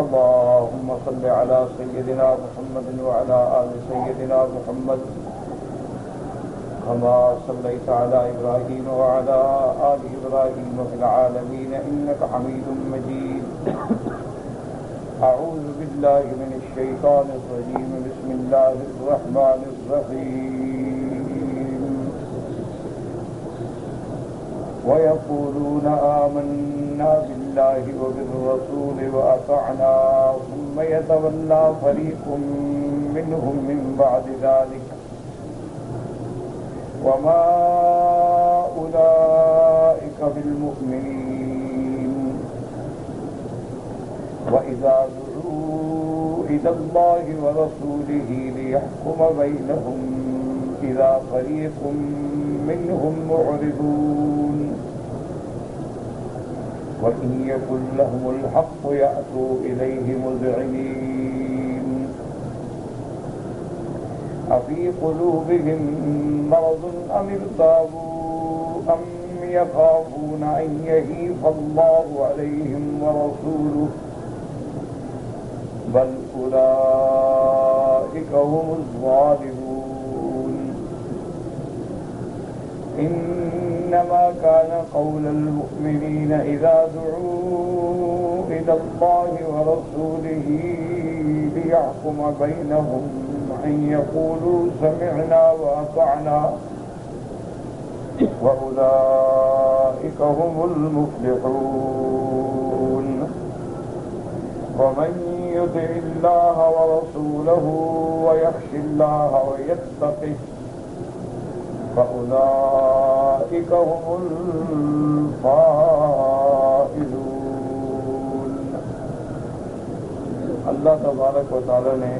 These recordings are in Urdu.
اللهم صل على سيدنا محمد وعلى آل سيدنا محمد كما صليت على إبراهيم وعلى آل إبراهيم في العالمين إنك حميد مجيد. أعوذ بالله من الشيطان الرجيم. بسم الله الرحمن الرحيم. ويقولون آمنا بالله وبالرسول وأطعنا ثم يتولى فريق منهم من بعد ذلك وما أولئك بالمؤمنين. وإذا دعوا إلى الله ورسوله ليحكم بينهم إذا فريق منهم معرضون وإن يكن لهم الحق يأتوا إليه مذعنين. أفي قلوبهم مرض أم ارتابوا أم يخافون أن يهيف الله عليهم ورسوله بل أولئك هم الظالمون. إنما كان قول المؤمنين إذا دعوا إلى الله ورسوله ليحكم بينهم أن يقولوا سمعنا وأطعنا وأولئك هم المفلحون. ومن يطع الله ورسوله ويخش الله ويتقه فأولئك هم الفائزون. اللہ تبارک و تعالی نے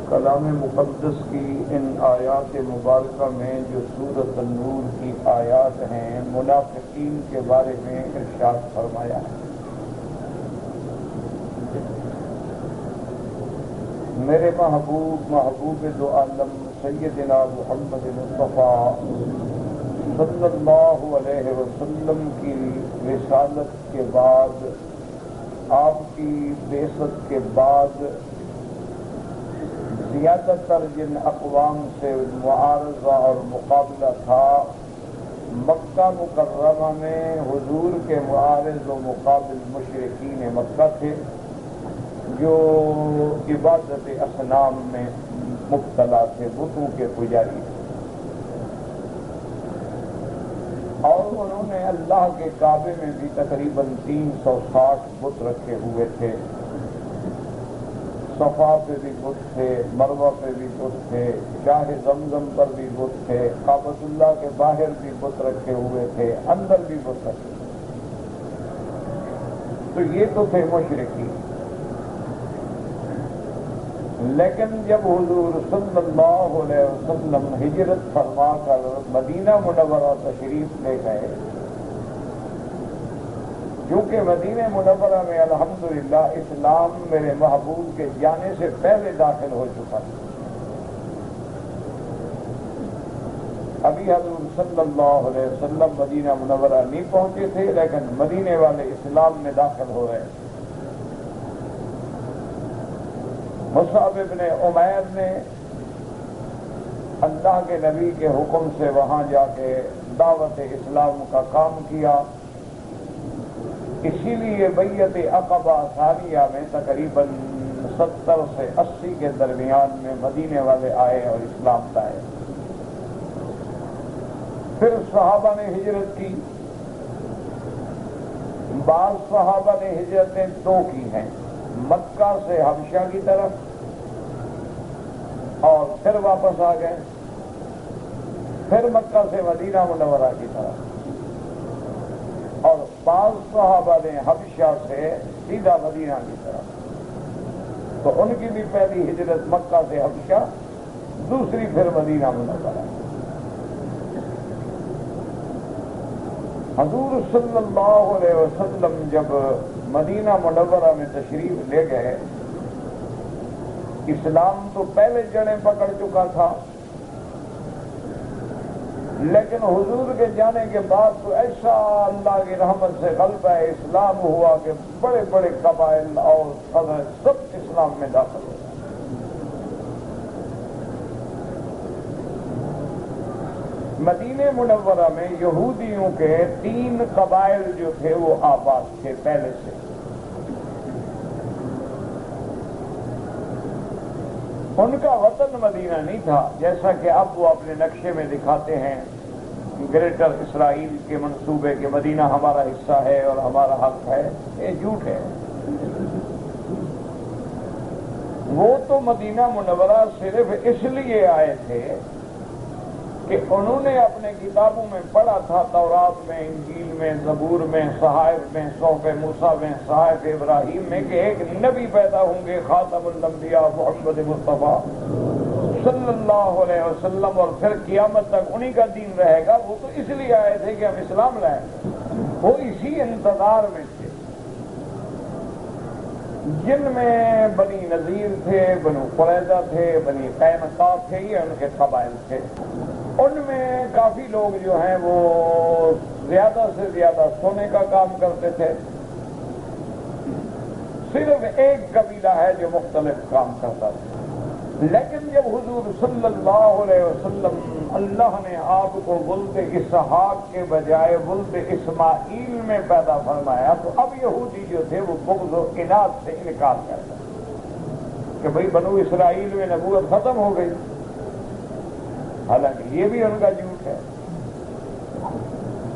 کلام مقدس کی ان آیات مبارکہ میں جو سورۃ النور کی آیات ہیں منافقین کے بارے میں ارشاد فرمایا ہے. میرے محبوب دو عالم سیدنا محمد مصطفیٰ صلی اللہ علیہ وسلم کی رسالت کے بعد، آپ کی بعثت کے بعد زیادہ تر جن اقوام سے معارضہ اور مقابلہ تھا، مکہ مکرمہ میں حضور کے معارض و مقابل مشرکین مکہ تھے جو عبادت اصنام میں مبتلا تھے، بتوں کے پجاری تھے، اور انہوں نے اللہ کے کعبے میں بھی تقریباً 360 بت رکھے ہوئے تھے. صفا پہ بھی بت تھے، مروہ پہ بھی بت تھے، شاہ زمزم پر بھی بت تھے، کعبۃ اللہ کے باہر بھی بت رکھے ہوئے تھے، اندر بھی بت رکھے. تو یہ تو تھے مشرکی. لیکن جب حضور صلی اللہ علیہ وسلم ہجرت فرما کر مدینہ منورہ تشریف لے گئے، کیونکہ مدینہ منورہ میں الحمدللہ اسلام میرے محبوب کے جانے سے پہلے داخل ہو چکا تھا. ابھی حضور صلی اللہ علیہ وسلم مدینہ منورہ نہیں پہنچے تھے، لیکن مدینے والے اسلام میں داخل ہو رہے تھے. مصعب ابن عمیر نے اللہ کے نبی کے حکم سے وہاں جا کے دعوت اسلام کا کام کیا. اسی لیے بیعت عقبہ ثانیہ میں تقریباً 70 سے 80 کے درمیان میں مدینے والے آئے اور اسلام لائے. پھر صحابہ نے ہجرت کی. بعض صحابہ نے ہجرتیں 2 کی ہیں، مکہ سے حبشہ کی طرف اور پھر واپس آ گئے، پھر مکہ سے مدینہ منورہ کی طرف. اور بعض صحابہ نے حبشہ سے سیدھا مدینہ کی طرف. تو ان کی بھی پہلی ہجرت مکہ سے حبشہ، دوسری پھر مدینہ منورہ. حضور صلی اللہ علیہ وسلم جب مدینہ منورہ میں تشریف لے گئے، اسلام تو پہلے جڑیں پکڑ چکا تھا، لیکن حضور کے جانے کے بعد تو ایسا اللہ کی رحمت سے غلبہ اسلام ہوا کہ بڑے بڑے قبائل اور قبائل سب اسلام میں داخل ہو گئے۔ مدینہ منورہ میں یہودیوں کے 3 قبائل جو تھے وہ آباد تھے پہلے سے۔ ان کا وطن مدینہ نہیں تھا، جیسا کہ اب وہ اپنے نقشے میں دکھاتے ہیں گریٹر اسرائیل کے منصوبے کے مدینہ ہمارا حصہ ہے اور ہمارا حق ہے۔ یہ جھوٹ ہے۔ وہ تو مدینہ منورہ صرف اس لیے آئے تھے کہ انہوں نے اپنے کتابوں میں پڑھا تھا، تورات میں، انجیل میں، زبور میں، صحائف میں، صحف موسیٰ میں، صحائف ابراہیم میں، کہ ایک نبی پیدا ہوں گے خاتم الانبیاء محمد مصطفیٰ صلی اللہ علیہ وسلم، اور پھر قیامت تک انہی کا دین رہے گا۔ وہ تو اس لیے آئے تھے کہ ہم اسلام لائیں، وہ اسی انتظار میں تھے، جن میں بنی نذیر تھے، بنو قریظہ تھے، بنی قینقاع تھے، یہ ان کے قبائل تھے۔ ان میں کافی لوگ جو ہیں وہ زیادہ سے زیادہ سونے کا کام کرتے تھے، صرف ایک قبیلہ ہے جو مختلف کام کرتا تھا۔ لیکن جب حضور صلی اللہ علیہ وسلم اللہ نے آپ کو ولد اسحاق کے بجائے ولد اسماعیل میں پیدا فرمایا، تو اب یہودی جو تھے وہ بغض و عناد سے انکار کرتے کہ بھئی بنو اسرائیل میں نبوت ختم ہو گئی، حالانکہ یہ بھی ان کا جھوٹ ہے۔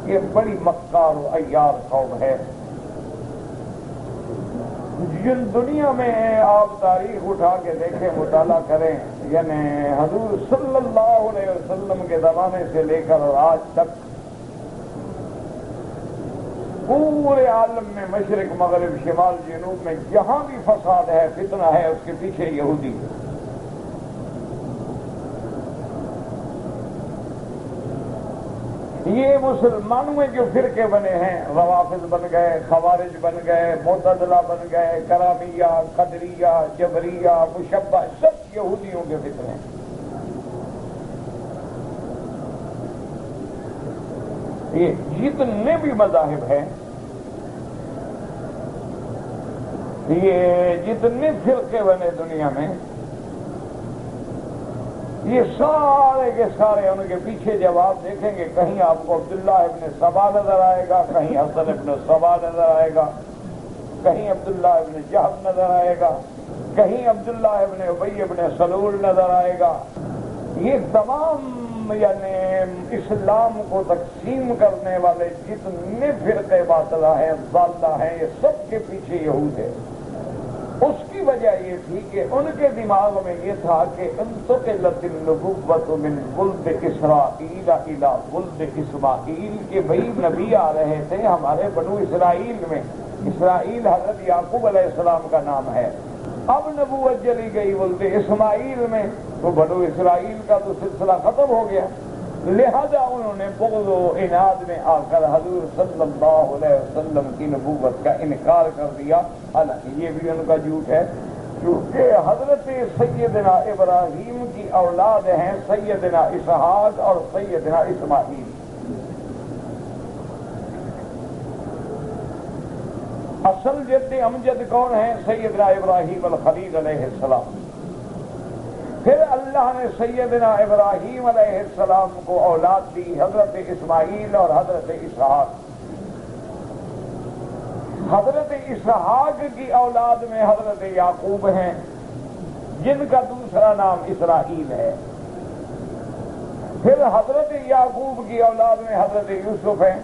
یہ بڑی مکار و عیار قوم ہے۔ جن دنیا میں آپ تاریخ اٹھا کے دیکھیں، مطالعہ کریں، یعنی حضور صلی اللہ علیہ وسلم کے زمانے سے لے کر اور آج تک پورے عالم میں، مشرق مغرب شمال جنوب میں جہاں بھی فساد ہے، فتنہ ہے، اس کے پیچھے یہودی ہے۔ یہ مسلمانوں میں جو فرقے بنے ہیں، روافض بن گئے، خوارج بن گئے، معتزلہ بن گئے، کرامیہ، قدریہ، جبریہ، مشبہ، سب یہودیوں کے فتنے ہیں۔ یہ جتنے بھی مذاہب ہیں، یہ جتنے فرقے بنے دنیا میں، یہ سارے کے سارے ان کے پیچھے جب آپ دیکھیں گے، کہیں آپ کو عبداللہ ابن سبا نظر آئے گا، کہیں حسن ابن سبا نظر آئے گا، کہیں عبداللہ ابن جہب نظر آئے گا، کہیں عبداللہ ابن ابی ابن سلول نظر آئے گا۔ یہ تمام یعنی اسلام کو تقسیم کرنے والے جتنے فرقے باطلہ ہیں، ضالہ ہیں، یہ سب کے پیچھے یہود ہے۔ اس کی وجہ یہ تھی کہ ان کے دماغ میں یہ تھا کہ انتقلت النبوۃ من ولد اسرائیل الی ولد اسماعیل، کہ بھئی نبی آ رہے تھے ہمارے بنو اسرائیل میں، اسرائیل حضرت یعقوب علیہ السلام کا نام ہے، اب نبوت چلی گئی ولد اسماعیل میں، تو بنو اسرائیل کا تو سلسلہ ختم ہو گیا۔ لہذا انہوں نے بغض و عناد میں آ کر حضور صلی اللہ علیہ وسلم کی نبوت کا انکار کر دیا۔ حالانکہ یہ بھی ان کا جھوٹ ہے، کیونکہ حضرت سیدنا ابراہیم کی اولاد ہیں سیدنا اسحاق اور سیدنا اسماعیل۔ اصل جد امجد کون ہیں؟ سیدنا ابراہیم الخلیل علیہ السلام۔ پھر اللہ نے سیدنا ابراہیم علیہ السلام کو اولاد دی، حضرت اسماعیل اور حضرت اسحاق۔ حضرت اسحاق کی اولاد میں حضرت یعقوب ہیں، جن کا دوسرا نام اسرائیل ہے۔ پھر حضرت یعقوب کی اولاد میں حضرت یوسف ہیں۔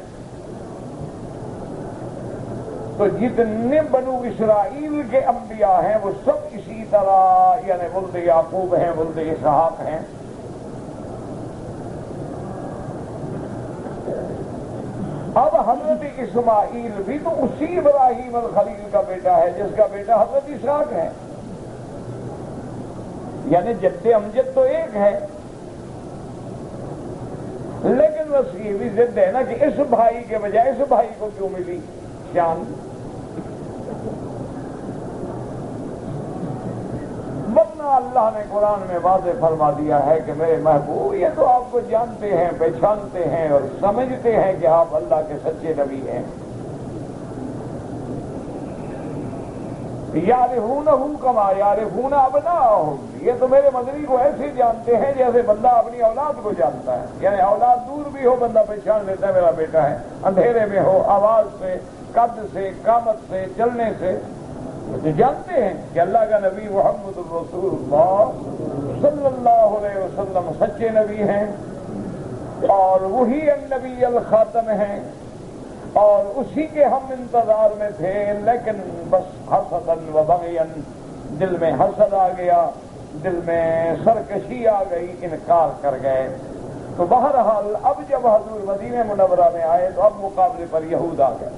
تو جتنے بنو اسرائیل کے انبیاء ہیں وہ سب اسی طرح یعنی ولد یعقوب ہیں، ولد اسحاق ہیں۔ اب حضرت اسماعیل بھی تو اسی ابراہیم الخلیل کا بیٹا ہے جس کا بیٹا حضرت اسحاق ہے، یعنی جد امجد تو ایک ہے، لیکن بس یہ بھی ضد ہے نا کہ اس بھائی کے بجائے اس بھائی کو کیوں ملی شان۔ ورنہ اللہ اللہ نے قرآن میں واضح فرما دیا ہے کہ میرے محبوب یہ تو آپ کو جانتے ہیں، پہچانتے ہیں اور سمجھتے ہیں کہ آپ اللہ کے سچے نبی ہیں۔ یعرفونہ کما یعرفون ابناءہم، یہ تو میرے مدنی کو ایسے جانتے ہیں جیسے بندہ اپنی اولاد کو جانتا ہے، یعنی اولاد دور بھی ہو بندہ پہچان لیتا ہے میرا بیٹا ہے، اندھیرے میں ہو، آواز سے، قد سے، قامت سے، چلنے سے تو جانتے ہیں کہ اللہ کا نبی محمد الرسول اللہ صلی اللہ علیہ وسلم سچے نبی ہیں اور وہی النبی الخاتم ہیں، اور اسی کے ہم انتظار میں تھے، لیکن بس حسدن و بغین، دل میں حسد آ گیا، دل میں سرکشی آ گئی، انکار کر گئے۔ تو بہرحال اب جب حضور مدینہ منورہ میں آئے تو اب مقابلے پر یہود آ گئے،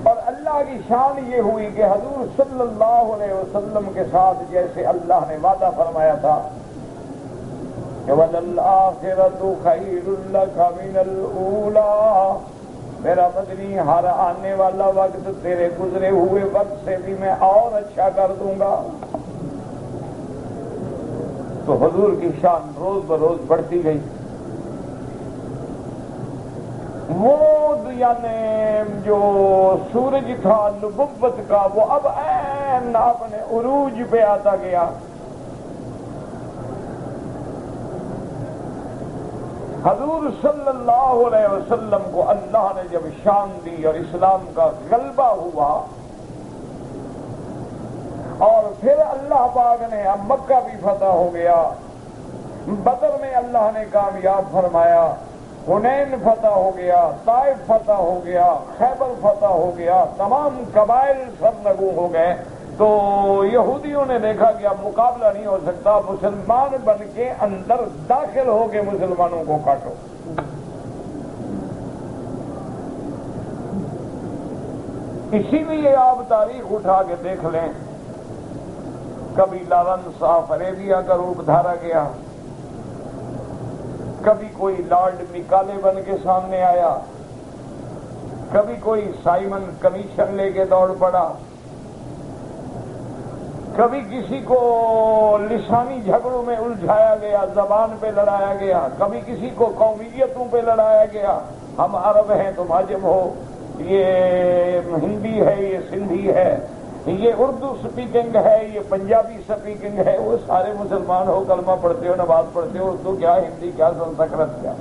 اور اللہ کی شان یہ ہوئی کہ حضور صلی اللہ علیہ وسلم کے ساتھ جیسے اللہ نے وعدہ فرمایا تھا کہ وَلَلْآخِرَةُ خَيْرٌ لَكَ مِنَ الْأُولَىٰ، میرا مدنی ہر آنے والا وقت تیرے گزرے ہوئے وقت سے بھی میں اور اچھا کر دوں گا۔ تو حضور کی شان روز بروز بڑھتی گئی۔ وہ یعنی جو سورج تھا نبوت کا وہ اب عین اپنے عروج پہ آتا گیا۔ حضور صلی اللہ علیہ وسلم کو اللہ نے جب شان دی اور اسلام کا غلبہ ہوا، اور پھر اللہ پاک نے اب مکہ بھی فتح ہو گیا، بدر میں اللہ نے کامیاب فرمایا، حنین فتح ہو گیا، طائف فتح ہو گیا، خیبر فتح ہو گیا، تمام قبائل سرنگوں ہو گئے، تو یہودیوں نے دیکھا کہ اب مقابلہ نہیں ہو سکتا، مسلمان بن کے اندر داخل ہو کے مسلمانوں کو کاٹو۔ اسی لیے آپ تاریخ اٹھا کے دیکھ لیں، کبھی لارنس آف عربیہ کا روپ دھارا گیا، کبھی کوئی لارڈ مکالے بن کے سامنے آیا، کبھی کوئی سائمن کمیشن لے کے دوڑ پڑا، کبھی کسی کو لسانی جھگڑوں میں الجھایا گیا، زبان پہ لڑایا گیا، کبھی کسی کو قومیتوں پہ لڑایا گیا، ہم عرب ہیں تم عجم ہو، یہ ہندی ہے، یہ سندھی ہے، یہ اردو سپیکنگ ہے، یہ پنجابی سپیکنگ ہے، وہ سارے مسلمان ہو، کلمہ پڑھتے ہو، نماز پڑھتے ہو، اردو کیا، ہندی کیا، سنسکرت کیا۔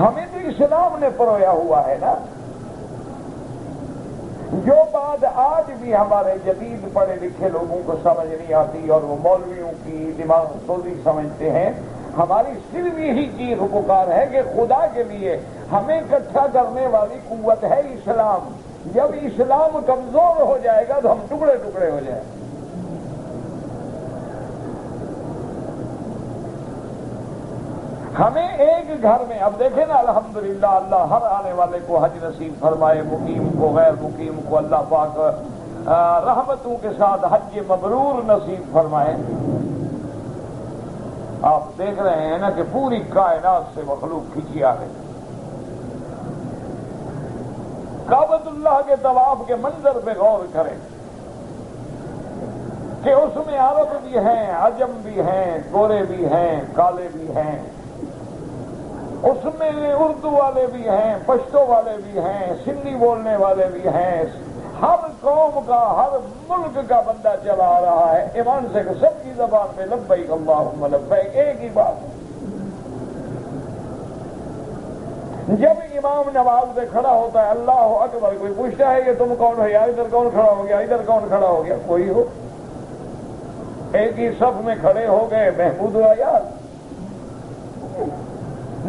ہمیں تو اسلام نے پرویا ہوا ہے نا۔ جو بات آج بھی ہمارے جدید پڑھے لکھے لوگوں کو سمجھ نہیں آتی اور وہ مولویوں کی دماغ سوزی سمجھتے ہیں، ہماری صرف یہی چیز پکار ہے کہ خدا کے لیے ہمیں اکٹھا کرنے والی قوت ہے اسلام۔ جب اسلام کمزور ہو جائے گا تو ہم ٹکڑے ٹکڑے ہو جائیں۔ ہمیں ایک گھر میں، اب دیکھیں نا الحمدللہ اللہ ہر آنے والے کو حج نصیب فرمائے، مقیم کو غیر مقیم کو اللہ پاک رحمتوں کے ساتھ حج مبرور نصیب فرمائے۔ آپ دیکھ رہے ہیں نا کہ پوری کائنات سے مخلوق کھینچی آ گئی۔ کعبۃ اللہ کے طواف کے منظر پہ غور کریں کہ اس میں عرب بھی ہیں، عجم بھی ہیں، گورے بھی ہیں، کالے بھی ہیں، اس میں اردو والے بھی ہیں، پشتو والے بھی ہیں، سندھی بولنے والے بھی ہیں، ہر قوم کا، ہر ملک کا بندہ چلا آ رہا ہے ایمان سے کہ سب کی زبان میں لبیک اللہم لبیک، ایک ہی بات۔ جب امام نماز میں کھڑا ہوتا ہے اللہ اکبر، کوئی پوچھتا ہے کہ تم کون ہو، یا ادھر کون کھڑا ہو گیا، ادھر کون کھڑا ہو گیا، کوئی ہو، ایک ہی صف میں کھڑے ہو گئے، محمود ہوا یاد،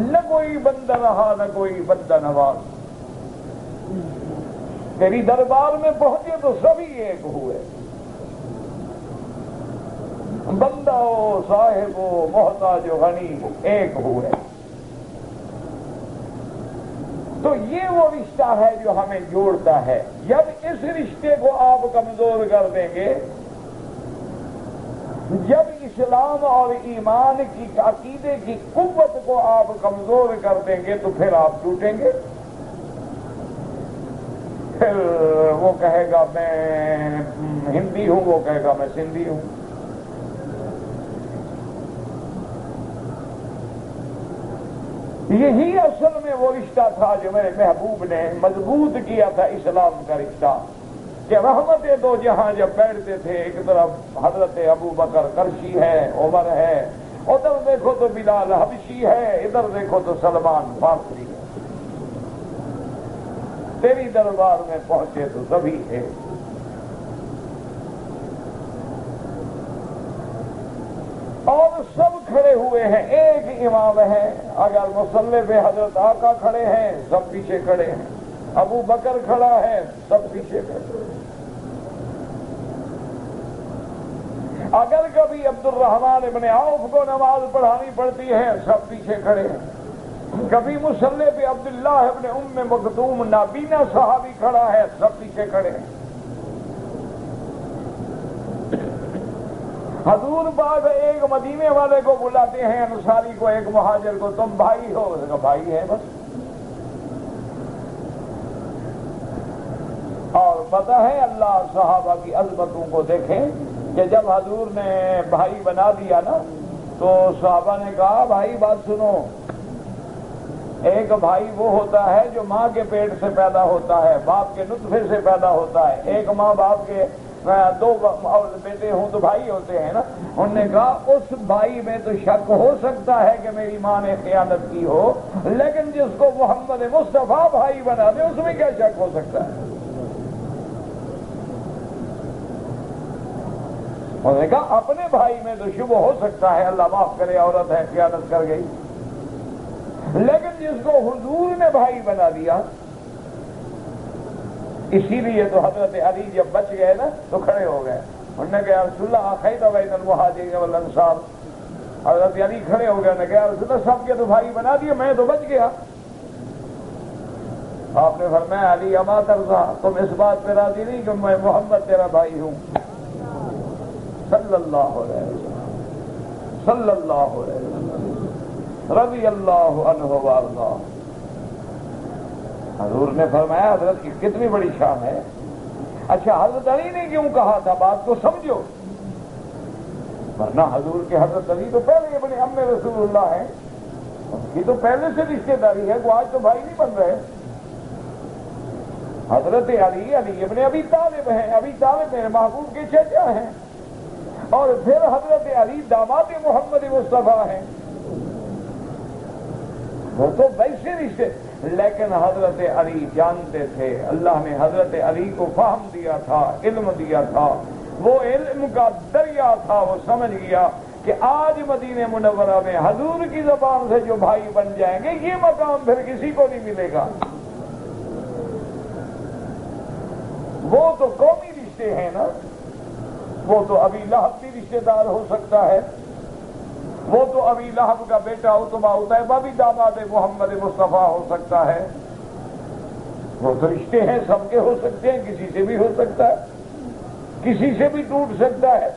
نہ کوئی بندہ رہا نہ کوئی بندہ نواز، تیری دربار میں پہنچے تو سبھی ایک ہوئے، بندہ ہو، صاحب ہو، محتاج و غنی ایک ہوئے۔ تو یہ وہ رشتہ ہے جو ہمیں جوڑتا ہے۔ جب اس رشتے کو آپ کمزور کر دیں گے، جب اسلام اور ایمان کی عقیدے کی قوت کو آپ کمزور کر دیں گے تو پھر آپ ٹوٹیں گے۔ پھر وہ کہے گا میں ہندی ہوں، وہ کہے گا میں سندھی ہوں۔ یہی اصل میں وہ رشتہ تھا جو میرے محبوب نے مضبوط کیا تھا اسلام کا رشتہ، کہ رحمت دو جہاں جب بیٹھتے تھے، ایک طرف حضرت ابو بکر قرشی ہے، عمر ہے، ادھر دیکھو تو بلال حبشی ہے، ادھر دیکھو تو سلمان فارسی ہے، تیری دربار میں پہنچے تو سبھی ہے۔ اور سب کھڑے ہوئے ہیں، ایک امام ہے، اگر مصلی پہ حضرت آقا کھڑے ہیں سب پیچھے کھڑے ہیں، ابو بکر کھڑا ہے سب پیچھے کھڑے ہیں۔ اگر کبھی عبد الرحمن ابن عوف کو نماز پڑھانی پڑتی ہے سب پیچھے کھڑے ہیں، کبھی مصلی پہ عبداللہ ابن ام مکتوم نابینا صحابی کھڑا ہے سب پیچھے کھڑے ہیں۔ حضور پاک ایک مدینے والے کو بلاتے ہیں، انصاری کو، ایک مہاجر کو، تم بھائی ہو؟ اس کا بھائی ہے بس۔ اور پتہ ہے اللہ صحابہ کی عظمتوں کو دیکھیں کہ جب حضور نے بھائی بنا دیا نا تو صحابہ نے کہا بھائی بات سنو، ایک بھائی وہ ہوتا ہے جو ماں کے پیٹ سے پیدا ہوتا ہے، باپ کے نطفے سے پیدا ہوتا ہے، ایک ماں باپ کے دو بیٹے ہوں تو بھائی ہوتے ہیں نا۔ انہوں نے کہا اس بھائی میں تو شک ہو سکتا ہے کہ میری ماں نے خیانت کی ہو، لیکن جس کو محمد مصطفیٰ بھائی بنا دے اس میں کیا شک ہو سکتا ہے؟ انہوں نے کہا اپنے بھائی میں تو شبہ ہو سکتا ہے، اللہ معاف کرے عورت ہے خیانت کر گئی، لیکن جس کو حضور نے بھائی بنا دیا۔ اسی لیے تو حضرت علی جب بچ گئے نا تو کھڑے ہو گئے، انہوں نے کہا رسول اللہ خیت بین المہاجرین والانصار، حضرت علی کھڑے ہو گئے، انہوں نے کہا رسول اللہ سب کے تو بھائی بنا دیے، میں تو بچ گیا۔ آپ نے فرمایا علی اما ترضا، تم اس بات پہ راضی نہیں کہ میں محمد تیرا بھائی ہوں؟ صلی اللہ علیہ وسلم، صلی اللہ علیہ وسلم، رضی اللہ عنہ وارضہ۔ حضور نے فرمایا حضرت کی کتنی بڑی شان ہے۔ اچھا حضرت علی نے کیوں کہا تھا؟ بات کو سمجھو، ورنہ حضور کے حضرت علی تو پہلے ابن عم رسول اللہ ہیں، ان کی تو پہلے سے رشتے داری ہے، وہ آج تو بھائی نہیں بن رہے۔ حضرت علی ابن ابی طالب ہیں، ابی طالب میرے محبوب کے چچا ہیں، اور پھر حضرت علی داماد محمد مصطفیٰ ہیں، وہ تو ویسے رشتے۔ لیکن حضرت علی جانتے تھے، اللہ نے حضرت علی کو فہم دیا تھا، علم دیا تھا، وہ علم کا دریا تھا، وہ سمجھ گیا کہ آج مدینہ منورہ میں حضور کی زبان سے جو بھائی بن جائیں گے یہ مقام پھر کسی کو نہیں ملے گا۔ وہ تو قومی رشتے ہیں نا، وہ تو ابی لہب بھی رشتے دار ہو سکتا ہے، وہ تو ابی لہب کا بیٹا اتبا اتیبہ بھی داماد محمد مصطفیٰ ہو سکتا ہے، وہ تو رشتے ہیں سب کے ہو سکتے ہیں، کسی سے بھی ہو سکتا ہے، کسی سے بھی ٹوٹ سکتا ہے۔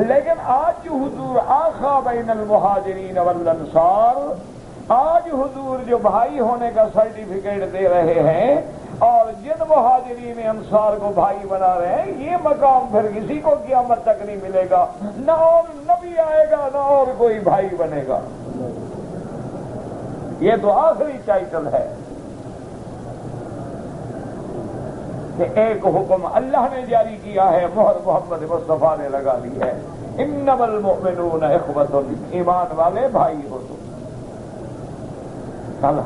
لیکن آج جو حضور آخا بین المہاجرین والانصار، آج حضور جو بھائی ہونے کا سرٹیفکیٹ دے رہے ہیں اور جن مہاجرین انصار کو بھائی بنا رہے ہیں، یہ مقام پھر کسی کو قیامت تک نہیں ملے گا، نہ اور نبی آئے گا نہ اور کوئی بھائی بنے گا۔ یہ تو آخری ٹائٹل ہے کہ ایک حکم اللہ نے جاری کیا ہے، مہر محمد مصطفیٰ نے لگا دی ہے، انما المؤمنون اخوۃ، ایمان والے بھائی ہو تم،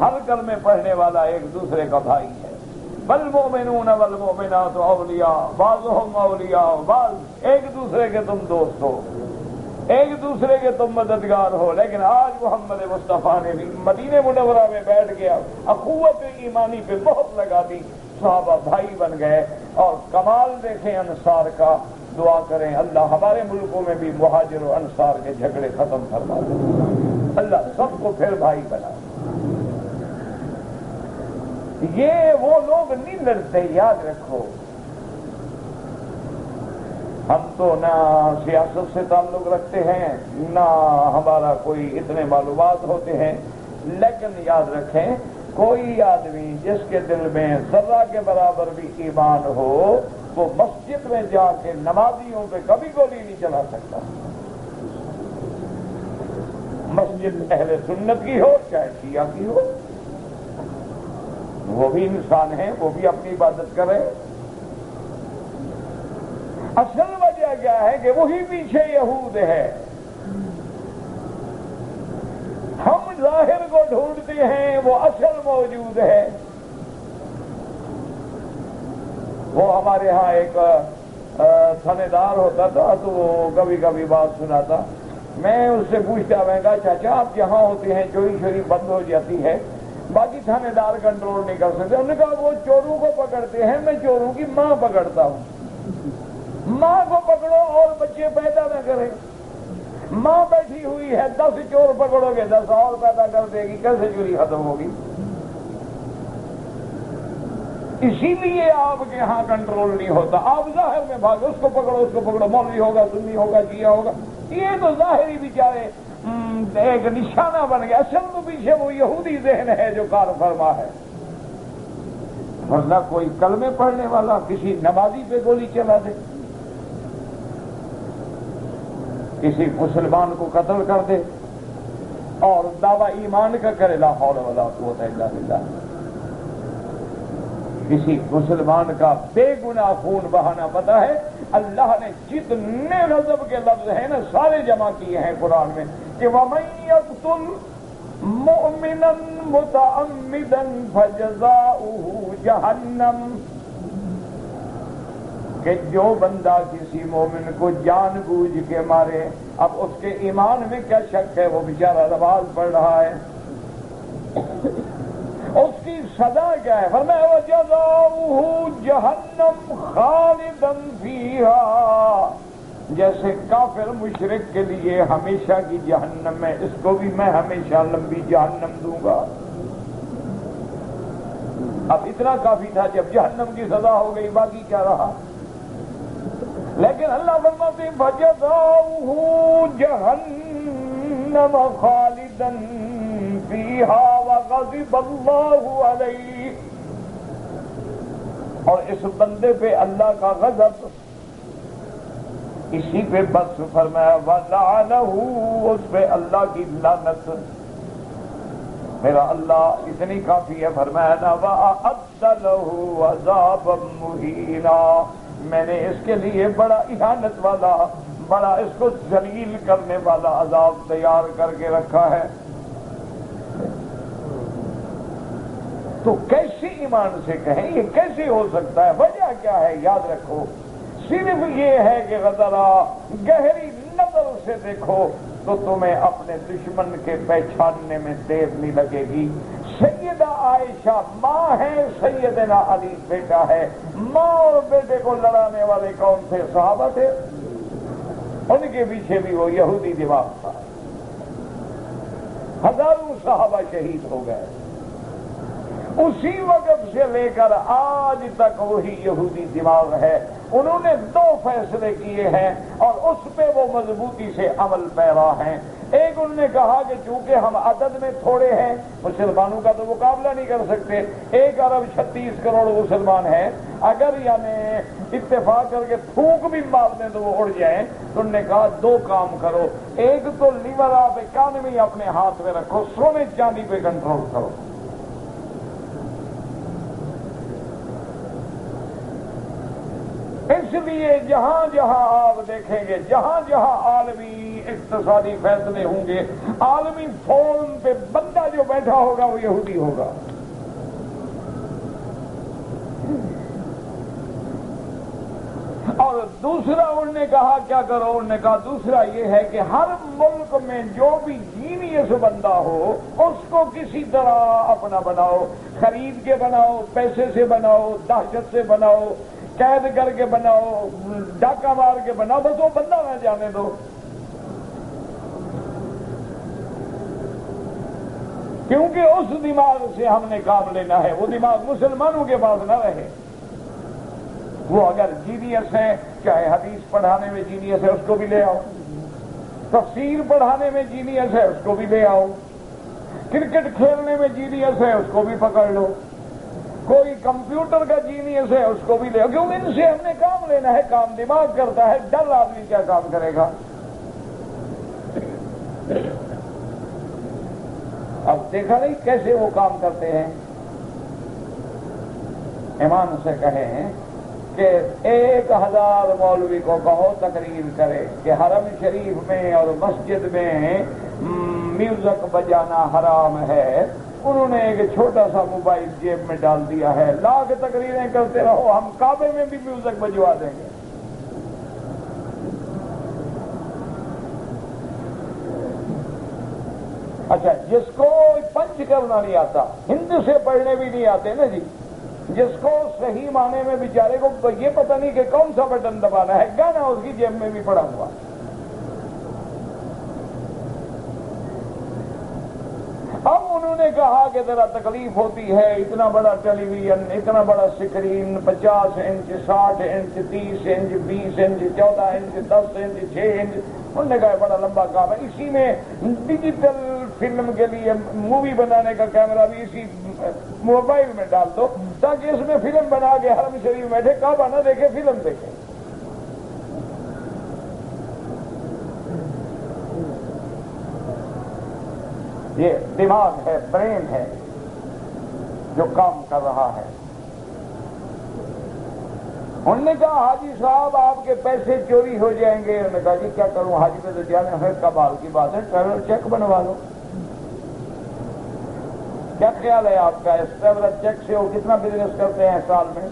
ہر کلمے پڑھنے والا ایک دوسرے کا بھائی ہے۔ والمؤمنون والمؤمنات اولیاء بعضهم اولیاء بعض، ایک دوسرے کے تم دوست ہو، ایک دوسرے کے تم مددگار ہو۔ لیکن آج محمد مصطفیٰ نے بھی مدینہ منورہ میں بیٹھ گیا، اخوت ایمانی پہ بہت لگا دی، صحابہ بھائی بن گئے، اور کمال دیکھیں انصار کا۔ دعا کریں اللہ ہمارے ملکوں میں بھی مہاجر و انصار کے جھگڑے ختم فرما دے، اللہ سب کو پھر بھائی بنا۔ یہ وہ لوگ نہیں لڑتے، یاد رکھو، ہم تو نہ سیاست سے تعلق رکھتے ہیں نہ ہمارا کوئی اتنے معلومات ہوتے ہیں، لیکن یاد رکھیں کوئی آدمی جس کے دل میں ذرہ کے برابر بھی ایمان ہو وہ مسجد میں جا کے نمازیوں پہ کبھی گولی نہیں چلا سکتا. مسجد اہل سنت کی ہو چاہے شیعہ کی ہو، وہ بھی انسان ہیں، وہ بھی اپنی عبادت کرے. اصل وجہ کیا ہے کہ وہی پیچھے یہود ہے. ہم ظاہر کو ڈھونڈتے ہیں، وہ اصل موجود ہے. وہ ہمارے ہاں ایک تھانے دار ہوتا تھا تو وہ کبھی کبھی بات سناتا. میں اس سے پوچھتا میں کہا چاچا آپ جہاں ہوتے ہیں چوری شوری بند ہو جاتی ہے، باقی تھانے دار کنٹرول نہیں کر سکتے. انہوں نے کہا وہ چوروں کو پکڑتے ہیں، میں چوروں کی ماں پکڑتا ہوں. ماں کو پکڑو اور بچے پیدا نہ کرے. ماں بیٹھی ہوئی ہے، 10 چور پکڑو گے 10 اور پیدا کر دے گی، کیسے چوری ختم ہوگی؟ اسی لیے آپ کے ہاں کنٹرول نہیں ہوتا. آپ ظاہر میں بھاگو، اس کو پکڑو، مولوی ہوگا، سنی ہوگا، شیعہ ہوگا. یہ تو ظاہری بیچارے ایک نشانہ بن گیا. اصل تو پیچھے وہ یہودی ذہن ہے جو کار فرما ہے. ورنہ کوئی کلمے پڑھنے والا کسی نمازی پہ گولی چلا دے، کسی مسلمان کو قتل کر دے اور دعویٰ ایمان کا کرے لا حول ولا قوت الا باللہ. کسی مسلمان کا بے گناہ خون بہانا پتا ہے. اللہ نے جتنے غضب کے لفظ ہیں نا سارے جمع کیے ہیں قرآن میں کہ وَمَن يَقْتُلْ مُؤْمِنًا مُتَعَمِّدًا فَجَزَاؤُهُ جَهَنَّمُ، کہ جو بندہ کسی مومن کو جان بوجھ کے مارے. اب اس کے ایمان میں کیا شک ہے؟ وہ بیچارہ نماز پڑھ رہا ہے. اس کی سزا کیا ہے؟ فرمایا وَجَزَاؤُهُ جَهَنَّمُ خَالِدًا فِيهَا، جیسے کافر مشرک کے لیے ہمیشہ کی جہنم ہے، اس کو بھی میں ہمیشہ لمبی جہنم دوں گا. اب اتنا کافی تھا جب جہنم کی سزا ہو گئی، باقی کیا رہا؟ لیکن اللہ فرماتے ہیں فَجَزَاؤُهُ جَهَنَّمَ خَالِدًا فِيهَا وَغَضِبَ اللَّهُ عَلَيْهِ، اور اس بندے پہ اللہ کا غضب، اسی پہ بس فرمایا وَلَعَنَهُ، اس پہ اللہ کی لعنت. میرا اللہ اتنی کافی ہے. فرمایا نا وَأَعَدَّ لَهُ عَذَابًا مُهِينًا، میں نے اس کے لیے بڑا اہانت والا، بڑا اس کو ذلیل کرنے والا عذاب تیار کر کے رکھا ہے. تو کیسے ایمان سے کہیں یہ کیسے ہو سکتا ہے؟ وجہ کیا ہے؟ یاد رکھو، صرف یہ ہے کہ ذرا گہری نظر سے دیکھو تو تمہیں اپنے دشمن کے پہچاننے میں دیر نہیں لگے گی. سیدہ عائشہ ماں ہے، سیدنا علی بیٹا ہے. ماں اور بیٹے کو لڑانے والے کون تھے؟ صحابہ تھے. ان کے پیچھے بھی وہ یہودی دماغ تھا. ہزاروں صحابہ شہید ہو گئے. اسی وقت سے لے کر آج تک وہی یہودی دماغ ہے. انہوں نے 2 فیصلے کیے ہیں اور اس پہ وہ مضبوطی سے عمل پیرا ہیں. ایک انہوں نے کہا کہ چونکہ ہم عدد میں تھوڑے ہیں، مسلمانوں کا تو مقابلہ نہیں کر سکتے، 1 ارب 36 کروڑ مسلمان ہیں، اگر یعنی اتفاق کر کے تھوک بھی مار دیں تو وہ اڑ جائیں. تو انہوں نے کہا 2 کام کرو، ایک تو لیور آف اکانومی اپنے ہاتھ میں رکھو، سونے چاندی پہ کنٹرول کرو. اس لیے جہاں جہاں آپ دیکھیں گے، جہاں جہاں عالمی اقتصادی فیصلے ہوں گے، عالمی فورم پہ بندہ جو بیٹھا ہوگا وہ یہودی ہوگا. اور دوسرا انہوں نے کہا کیا کرو؟ انہوں نے کہا دوسرا یہ ہے کہ ہر ملک میں جو بھی جینیس بندہ ہو اس کو کسی طرح اپنا بناؤ، خرید کے بناؤ، پیسے سے بناؤ، دہشت سے بناؤ، قید کر کے بناؤ، ڈاکہ مار کے بناؤ، بس وہ بندہ نہ جانے دو. کیونکہ اس دماغ سے ہم نے کام لینا ہے. وہ دماغ مسلمانوں کے پاس نہ رہے. وہ اگر جینیس ہے، چاہے حدیث پڑھانے میں جینیس ہے اس کو بھی لے آؤ، تفسیر پڑھانے میں جینیس ہے اس کو بھی لے آؤ، کرکٹ کھیلنے میں جینیس ہے اس کو بھی پکڑ لو، کوئی کمپیوٹر کا جینیس ہے اس کو بھی لے، کیوں ان سے ہم نے کام لینا ہے، کام دماغ کرتا ہے، ڈل آدمی کیا کام کرے گا؟ اب دیکھا نہیں کیسے وہ کام کرتے ہیں؟ ایمان سے کہیں کہ 1000 مولوی کو کہو تقریر کرے کہ حرم شریف میں اور مسجد میں میوزک بجانا حرام ہے، انہوں نے ایک چھوٹا سا موبائل جیب میں ڈال دیا ہے، لا کے تقریریں کرتے رہو، ہم کعبے میں بھی میوزک بجوا دیں گے۔ اچھا، جس کو پنچ کرنا نہیں آتا، ہندو سے پڑھنے بھی نہیں آتے نا جی، جس کو صحیح معنی میں بیچارے کو یہ پتہ نہیں کہ کون سا بٹن دبانا ہے، گانا اس کی جیب میں بھی پڑا ہوا۔ اب انہوں نے کہا کہ ذرا تکلیف ہوتی ہے، اتنا بڑا ٹیلی ویژن، اتنا بڑا screen, 50 inch, 60 inch, 30 inch, 20 inch, 14 inch, 10 inch, 6 inch, انہوں نے کہا بڑا لمبا کام ہے، اسی میں ڈیجیٹل فلم کے لیے مووی بنانے کا کیمرہ بھی اسی موبائل میں ڈال دو تاکہ اس میں فلم بنا کے حرم شریف بیٹھے، کعبہ نہ دیکھے، فلم دیکھے۔ یہ دماغ ہے، برین ہے جو کام کر رہا ہے۔ انہوں نے کہا حاجی صاحب آپ کے پیسے چوری ہو جائیں گے، انہوں نے کہا جی کیا کروں، حاجی پہ تو جانے ہے، کمال کی بات ہے، ٹریول چیک بنوا لو۔ کیا خیال ہے آپ کا، اس ٹریول چیک سے وہ کتنا بزنس کرتے ہیں سال میں؟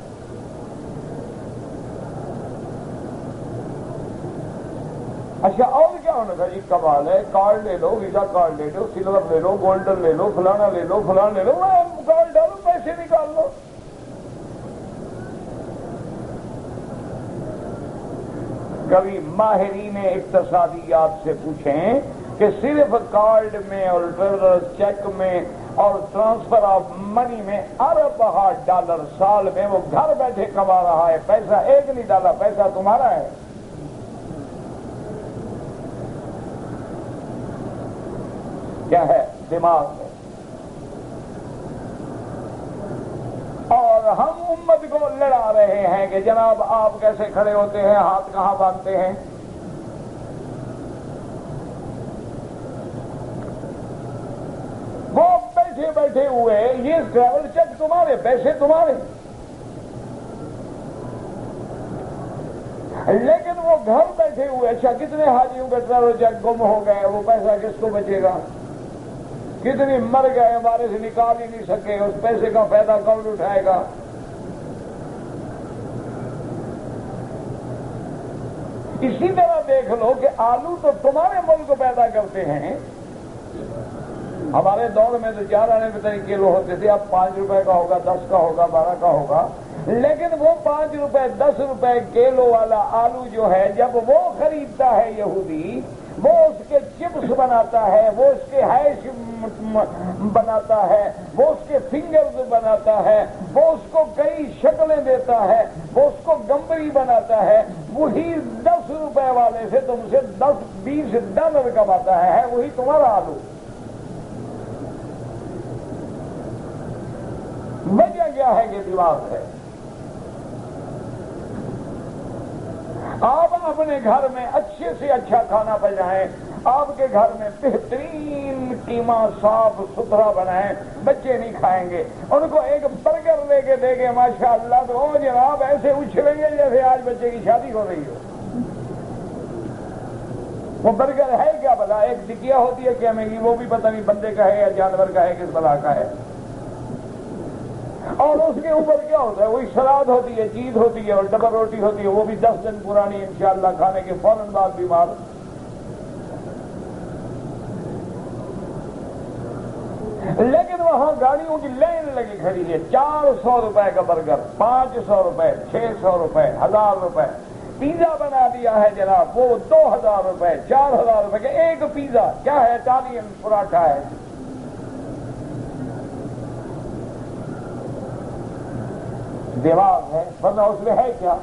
اچھا اور کیا ہونا تھا جی؟ کمال ہے، کارڈ لے لو، ویزا کارڈ لے لو، سلور لے لو، گولڈن لے لو، فلانا لے لو، فلانا لے لو، کارڈ ڈالو، پیسے نکال لو۔ کبھی ماہرین اقتصادیات سے پوچھیں کہ صرف کارڈ میں اور ٹریولر چیک میں اور ٹرانسفر آف منی میں اربہ ڈالر سال میں وہ گھر بیٹھے کما رہا ہے، پیسہ ایک نہیں ڈالا، پیسہ تمہارا ہے۔ کیا ہے؟ دماغ ہے۔ اور ہم امت کو لڑا رہے ہیں کہ جناب آپ کیسے کھڑے ہوتے ہیں، ہاتھ کہاں باندھتے ہیں؟ وہ بیٹھے بیٹھے ہوئے، یہ ٹریول چیک تمہارے، پیسے تمہارے، لیکن وہ گھر بیٹھے ہوئے۔ اچھا کتنے حاجیوں کا ٹریول چیک گم ہو گئے، وہ پیسہ کس کو بچے گا؟ کتنی مر گئے، ہمارے سے نکال ہی نہیں سکے، اس پیسے کا فائدہ کون اٹھائے گا؟ اسی طرح دیکھ لو کہ آلو تو تمہارے ملک پیدا کرتے ہیں، ہمارے دور میں تو 4 آنے پہ کلو ہوتے تھے، اب 5 روپے کا ہوگا، 10 کا ہوگا، 12 کا ہوگا، لیکن وہ 5 روپے 10 روپے کلو والا آلو جو ہے، جب وہ خریدتا ہے یہودی، وہ اس کے چپس بناتا ہے، وہ اس کے ہیش بناتا ہے، وہ اس کے فنگرز بناتا ہے، وہ اس کو کئی شکلیں دیتا ہے، وہ اس کو گمبری بناتا ہے، وہی 10 روپے والے سے تم سے 10-20 ڈالر کماتا ہے وہی تمہارا آلو۔ وجہ کیا ہے کہ دماغ ہے۔ آپ اپنے گھر میں اچھے سے اچھا کھانا بنائیں، آپ کے گھر میں بہترین قیمہ صاف ستھرا بنائیں، بچے نہیں کھائیں گے، ان کو ایک برگر لے کے دے گے ماشاءاللہ تو وہ جناب ایسے اچھلیں گے جیسے آج بچے کی شادی ہو رہی ہو۔ وہ برگر ہے کیا بھلا؟ ایک ٹکیا ہوتی ہے کیا مہنگی، وہ بھی پتہ نہیں بندے کا ہے یا جانور کا ہے، کس بلا کا ہے، اور اس کے اوپر کیا ہوتا ہے؟ وہی سلاد ہوتی ہے، چیز ہوتی ہے اور ڈبل روٹی ہوتی ہے، وہ بھی 10 دن پرانی، انشاءاللہ کھانے کے فوراً بعد بیمار۔ لیکن وہاں گاڑیوں کی لائن لگی کھڑی ہے، 400 روپے کا برگر، 500 روپے، 600 روپے، 1000 روپے۔ پیزا بنا دیا ہے جناب، وہ 2000 روپے، 4000 روپے کا ایک پیزا، کیا ہے؟ اٹالین پراٹھا ہے۔ دماغ ہے، ورنہ اس میں ہے کیا؟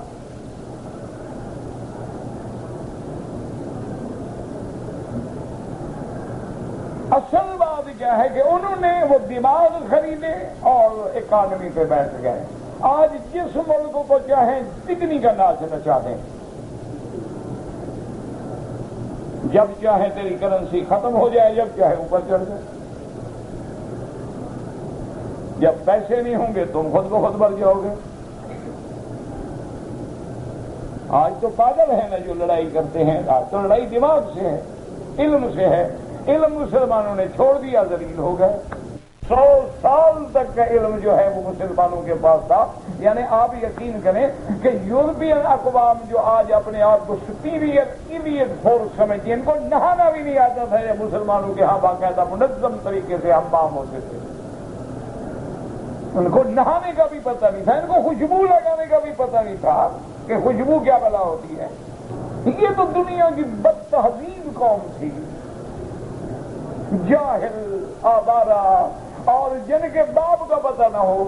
اصل بات کیا ہے کہ انہوں نے وہ دماغ خریدے اور اکانومی پہ بیٹھ گئے. آج جس ملک کو چاہیں تگنی کا ناچ نچا دیں، جب چاہے تیری کرنسی ختم ہو جائے، جب چاہے اوپر چڑھ جائے. جب پیسے نہیں ہوں گے تم خود کو خود بھر جاؤ گے. آج تو پاگل ہے نا جو لڑائی کرتے ہیں. آج تو لڑائی دماغ سے ہے، علم سے ہے. علم مسلمانوں نے چھوڑ دیا، ذلیل ہو گئے. 100 سال تک کا علم جو ہے وہ مسلمانوں کے پاس تھا. یعنی آپ یقین کریں کہ یورپین اقوام جو آج اپنے آپ کو سپیریئر ایلیٹ فورس سمجھتی ہیں، ان کو نہانا بھی نہیں آتا تھا. یہ مسلمانوں کے ہاں باقاعدہ منظم طریقے سے حمام ہوتے تھے. ان کو نہانے کا بھی پتہ نہیں تھا، ان کو خوشبو لگانے کا بھی پتہ نہیں تھا کہ خوشبو کیا بلا ہوتی ہے. یہ تو دنیا کی بد تہذیب قوم تھی، جاہل، آوارہ، اور جن کے باپ کا پتہ نہ ہو.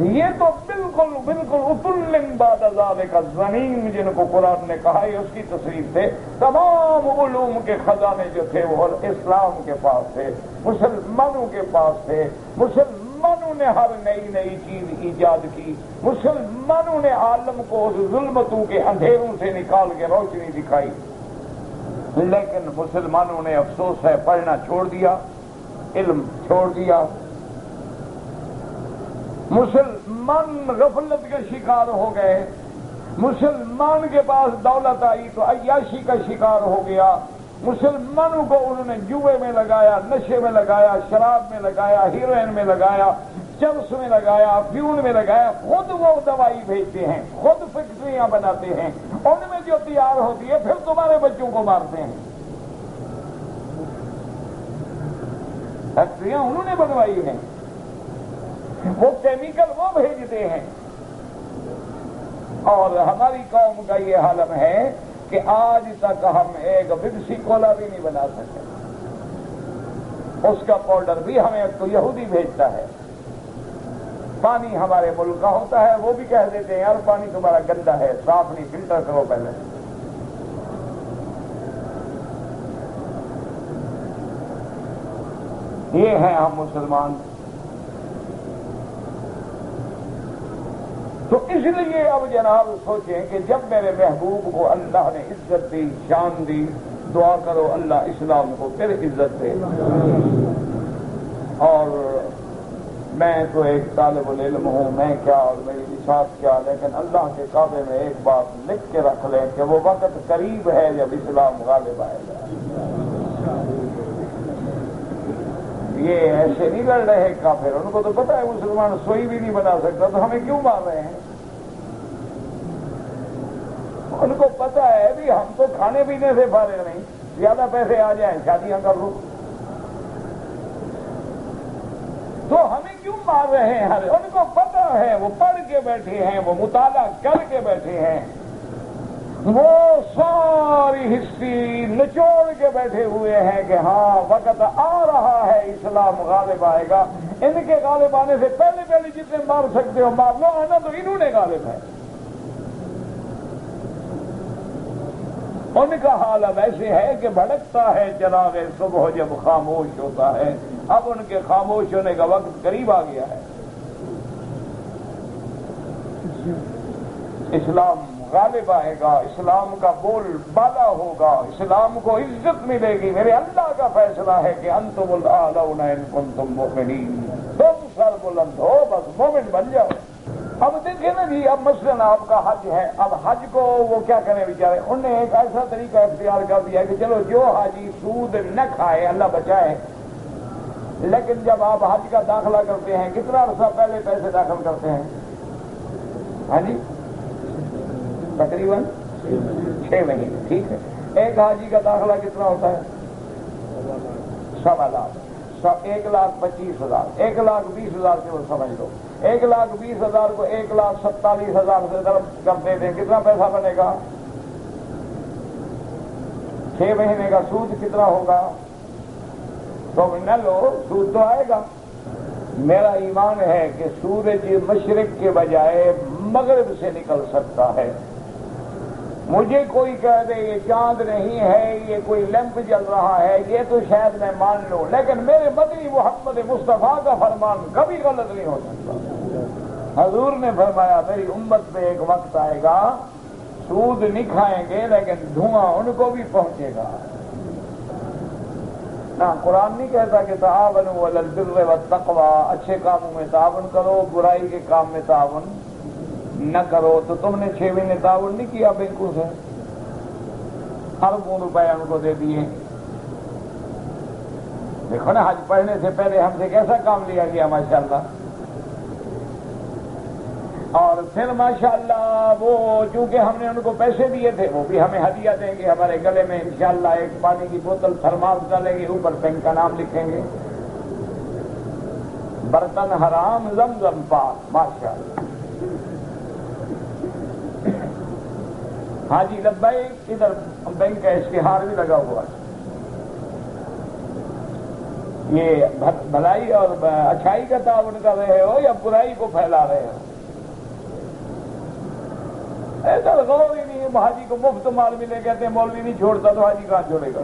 یہ تو بالکل اتل بعد ذالک الزنیم جن کو قرآن نے کہا ہے، اس کی تصریف تھے. تمام علوم کے خزانے جو تھے وہ اسلام کے پاس تھے، مسلمانوں کے پاس تھے. مسلمانوں نے ہر نئی چیز ایجاد کی. مسلمانوں نے عالم کو اس ظلمتوں کے اندھیروں سے نکال کے روشنی دکھائی. لیکن مسلمانوں نے افسوس ہے پڑھنا چھوڑ دیا، علم چھوڑ دیا. مسلمان غفلت کے شکار ہو گئے. مسلمان کے پاس دولت آئی تو عیاشی کا شکار ہو گیا. مسلمانوں کو انہوں نے جوئے میں لگایا، نشے میں لگایا، شراب میں لگایا، ہیروئن میں لگایا، چرس میں لگایا، افیون میں لگایا. خود وہ دوائی بھیجتے ہیں، خود فیکٹریاں بناتے ہیں، ان میں جو تیار ہوتی ہے پھر تمہارے بچوں کو مارتے ہیں. فیکٹریاں انہوں نے بنوائی ہیں، وہ کیمیکل وہ بھیجتے ہیں. اور ہماری قوم کا یہ حالم ہے کہ آج تک ہم ایک وپسی کولا بھی نہیں بنا سکے. اس کا پاؤڈر بھی ہمیں تو یہودی بھیجتا ہے. پانی ہمارے ملک کا ہوتا ہے، وہ بھی کہہ دیتے ہیں یار پانی تمہارا گندا ہے، صاف نہیں، فلٹر کرو پہلے. یہ ہیں ہم مسلمان. تو اس لیے اب جناب سوچیں کہ جب میرے محبوب کو اللہ نے عزت دی، شان دی، دعا کرو اللہ اسلام کو پھر عزت دے. اور میں تو ایک طالب العلم ہوں، میں کیا اور میری بساط کیا، لیکن اللہ کے کعبے میں ایک بات لکھ کے رکھ لیں کہ وہ وقت قریب ہے جب اسلام غالب آئے گا. یہ ایسے نہیں لڑ رہے کافر، ان کو تو پتا ہے مسلمان سوئی بھی نہیں بنا سکتا، تو ہمیں کیوں مار رہے ہیں؟ ان کو پتا ہے بھی ہم تو کھانے پینے سے فارغ نہیں، زیادہ پیسے آ جائیں شادیاں کر لو، تو ہمیں کیوں مار رہے ہیں؟ ان کو پتا ہے، وہ پڑھ کے بیٹھے ہیں، وہ مطالعہ کر کے بیٹھے ہیں، وہ ساری ہسٹری نچوڑ کے بیٹھے ہوئے ہیں کہ ہاں وقت آ رہا ہے اسلام غالب آئے گا. ان کے غالب آنے سے پہلے جتنے مار سکتے ہو مار لو، آنا تو انہوں نے غالب ہے. ان کا حال اب ایسے ہے کہ بھڑکتا ہے چراغ صبح جب خاموش ہوتا ہے. اب ان کے خاموش ہونے کا وقت قریب آ گیا ہے. اسلام غالب آئے گا، اسلام کا بول بالا ہوگا، اسلام کو عزت ملے گی. میرے اللہ کا فیصلہ ہے کہ انتم الاعلون ان کنتم مؤمنین. تم سر بلند ہو، بس مومن بن جاؤ. اب دیکھیں نا جی، اب مثلاً آپ کا حج ہے. اب حج کو وہ کیا کریں بیچارے، انہوں نے ایک ایسا طریقہ اختیار کر دیا کہ چلو جو حاجی سود نہ کھائے اللہ بچائے. لیکن جب آپ حج کا داخلہ کرتے ہیں کتنا عرصہ پہلے پیسے داخل کرتے ہیں؟ ہاں جی، تقریباً 6 مہینے. ٹھیک ہے، ایک حاجی کا داخلہ کتنا ہوتا ہے؟ 1.25 لاکھ. 1,25,000، 1,20,000 سے وہ سمجھ لو. 1,20,000 کو 1,47,000 سے ضرب کر دیتے ہیں، کتنا پیسہ بنے گا؟ 6 مہینے کا سود کتنا ہوگا؟ تو نہ لو، سود تو آئے گا. میرا ایمان ہے کہ سورج مشرق کے بجائے مغرب سے نکل سکتا ہے. مجھے کوئی کہہ دے یہ چاند نہیں ہے، یہ کوئی لیمپ جل رہا ہے، یہ تو شاید میں مان لوں، لیکن میرے مدنی محمد مصطفیٰ کا فرمان کبھی غلط نہیں ہو سکتا۔ حضور نے فرمایا میری امت پہ ایک وقت آئے گا سود نہیں کھائیں گے لیکن دھواں ان کو بھی پہنچے گا۔ نہ قرآن نہیں کہتا کہ تعاونوا علی البر والتقوی، اچھے کاموں میں تعاون کرو، برائی کے کام میں تعاون نہ کرو۔ تو تم نے 6 مہینے تعاون نہیں کیا بینکوں سے، اربوں روپے ان کو دے دیے۔ دیکھو نا حج پڑھنے سے پہلے ہم سے کیسا کام لیا گیا ماشاءاللہ، اور پھر ماشاءاللہ وہ چونکہ ہم نے ان کو پیسے دیے تھے وہ بھی ہمیں ہدیہ دیں گے، ہمارے گلے میں انشاءاللہ ایک پانی کی بوتل تھرماس ڈالیں گے، اوپر بینک کا نام لکھیں گے، برتن حرام زمزم پاک ماشاءاللہ۔ حاجی لبیک، ادھر بینک کا اشتہار بھی لگا ہوا ہے، یہ بھلائی اور اچھائی کا تعاون کر رہے ہو یا برائی کو پھیلا رہے ہو؟ ایسا غور ہی نہیں ہے، حاجی کو مفت مال ملے، کہتے ہیں مولوی نہیں چھوڑتا، تو حاجی کہاں چھوڑے گا؟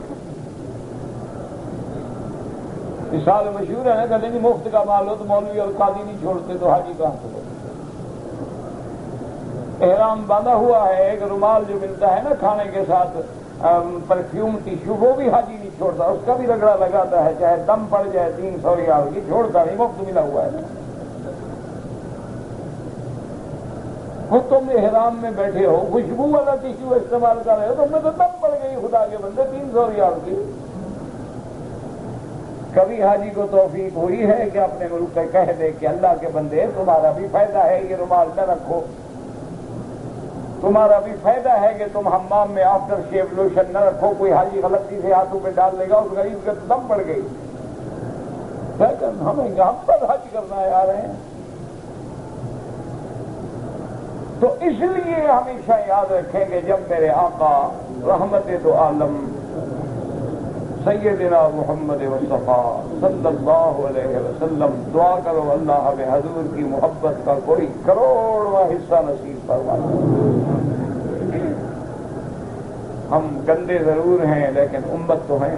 اس سال مشہور ہے نا، کہتے ہیں مفت کا مال ہو تو مولوی اور قاضی نہیں چھوڑتے، تو حاجی کہاں چھوڑے گا؟ احرام باندھا ہوا ہے، ایک رومال جو ملتا ہے نا کھانے کے ساتھ، پرفیوم ٹیشو، وہ بھی حاجی نہیں چھوڑتا، اس کا بھی رگڑا لگاتا ہے، چاہے دم پڑ جائے 300 ریال کی، چھوڑتا نہیں، مفت ملا ہوا ہے۔ وہ تم احرام میں بیٹھے ہو، خوشبو والا ٹیشو استعمال کر رہے ہو، تم میں تو دم پڑ گئی خدا کے بندے 300 ریال کی۔ کبھی حاجی کو توفیق ہوئی ہے کہ اپنے ملک سے کہہ دے کہ اللہ کے بندے تمہارا بھی فائدہ ہے یہ رومال نہ رکھو، تمہارا بھی فائدہ ہے کہ تم حمام میں آفٹر شیو لوشن نہ رکھو، کوئی حاجی غلطی سے ہاتھوں پہ ڈال لے گا، اس غریب کے دم پڑ گئی، لیکن ہم پر حج کرنا آ رہے ہیں۔ تو اس لیے ہمیشہ یاد رکھیں کہ جب میرے آقا رحمت دو عالم سیدنا محمد مصطفیٰ صلی اللہ علیہ وسلم، دعا کرو اللہ ہمیں حضور کی محبت کا کوئی کروڑواں حصہ نصیب فرما دے۔ ہم گندے ضرور ہیں لیکن امت تو ہیں،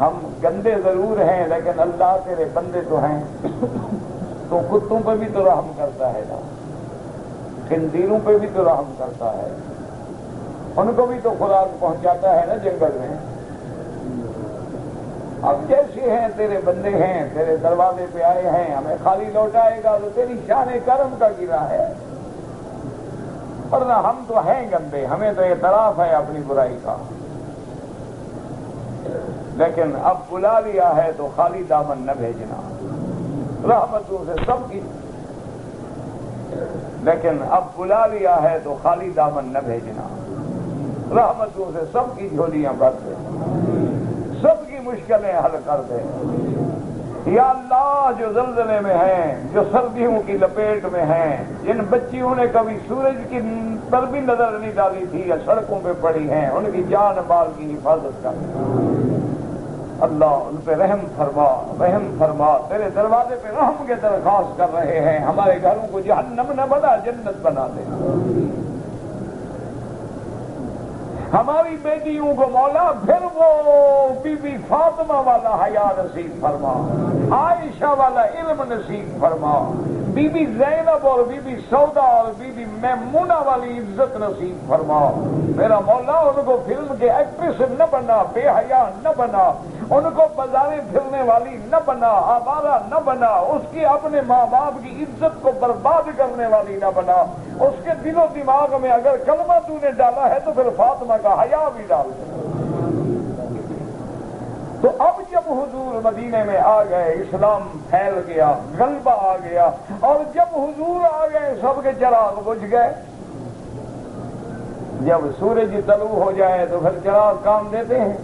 ہم گندے ضرور ہیں لیکن اللہ تیرے بندے تو ہیں، تو کتوں پہ بھی تو رحم کرتا ہے نا، خنزیروں پہ بھی تو رحم کرتا ہے، ان کو بھی تو خوراک پہنچاتا ہے نا جنگل میں۔ اب جیسے ہیں تیرے بندے ہیں، تیرے دروازے پہ آئے ہیں، ہمیں خالی لوٹائے گا تو تیری شان کرم کا گرا ہے، ورنہ ہم تو ہیں گندے، ہمیں تو اعتراف ہے اپنی برائی کا، لیکن اب بلا لیا ہے تو خالی دامن نہ بھیجنا، رحمتوں سے سب کی، لیکن اب بلا لیا ہے تو خالی دامن نہ بھیجنا، رحمتوں سے سب کی جھولیاں بھر دے، سب کی مشکلیں حل کر دے یا اللہ۔ جو زلزلے میں ہیں، جو سردیوں کی لپیٹ میں ہیں، جن بچیوں نے کبھی سورج کی پر بھی نظر نہیں ڈالی تھی یا سڑکوں پہ پڑی ہیں، ان کی جان مال کی حفاظت کر اللہ، ان پہ رحم فرما، رحم فرما، تیرے دروازے پہ رحم کے درخواست کر رہے ہیں، ہمارے گھروں کو جہنم نہ بنا جنت بنا دے، ہماری بیٹیوں کو مولا پھر وہ بی بی فاطمہ والا حیا نصیب فرما، عائشہ والا علم نصیب فرما، بی بی زینب اور بی بی سودا اور بی بی میمونہ والی عزت نصیب فرما، میرا مولا ان کو فلم کے ایکٹریس نہ بنا، بے حیا نہ بنا، ان کو بازاریں پھرنے والی نہ بنا، آوارہ نہ بنا، اس کی اپنے ماں باپ کی عزت کو برباد کرنے والی نہ بنا، اس کے دل و دماغ میں اگر کلمہ تو نے ڈالا ہے تو پھر فاطمہ کا حیا بھی ڈال دے۔ تو اب جب حضور مدینے میں آ گئے، اسلام پھیل گیا، غلبہ آ گیا، اور جب حضور آ گئے سب کے چراغ بجھ گئے۔ جب سورج طلوع ہو جائے تو پھر چراغ کام دیتے ہیں،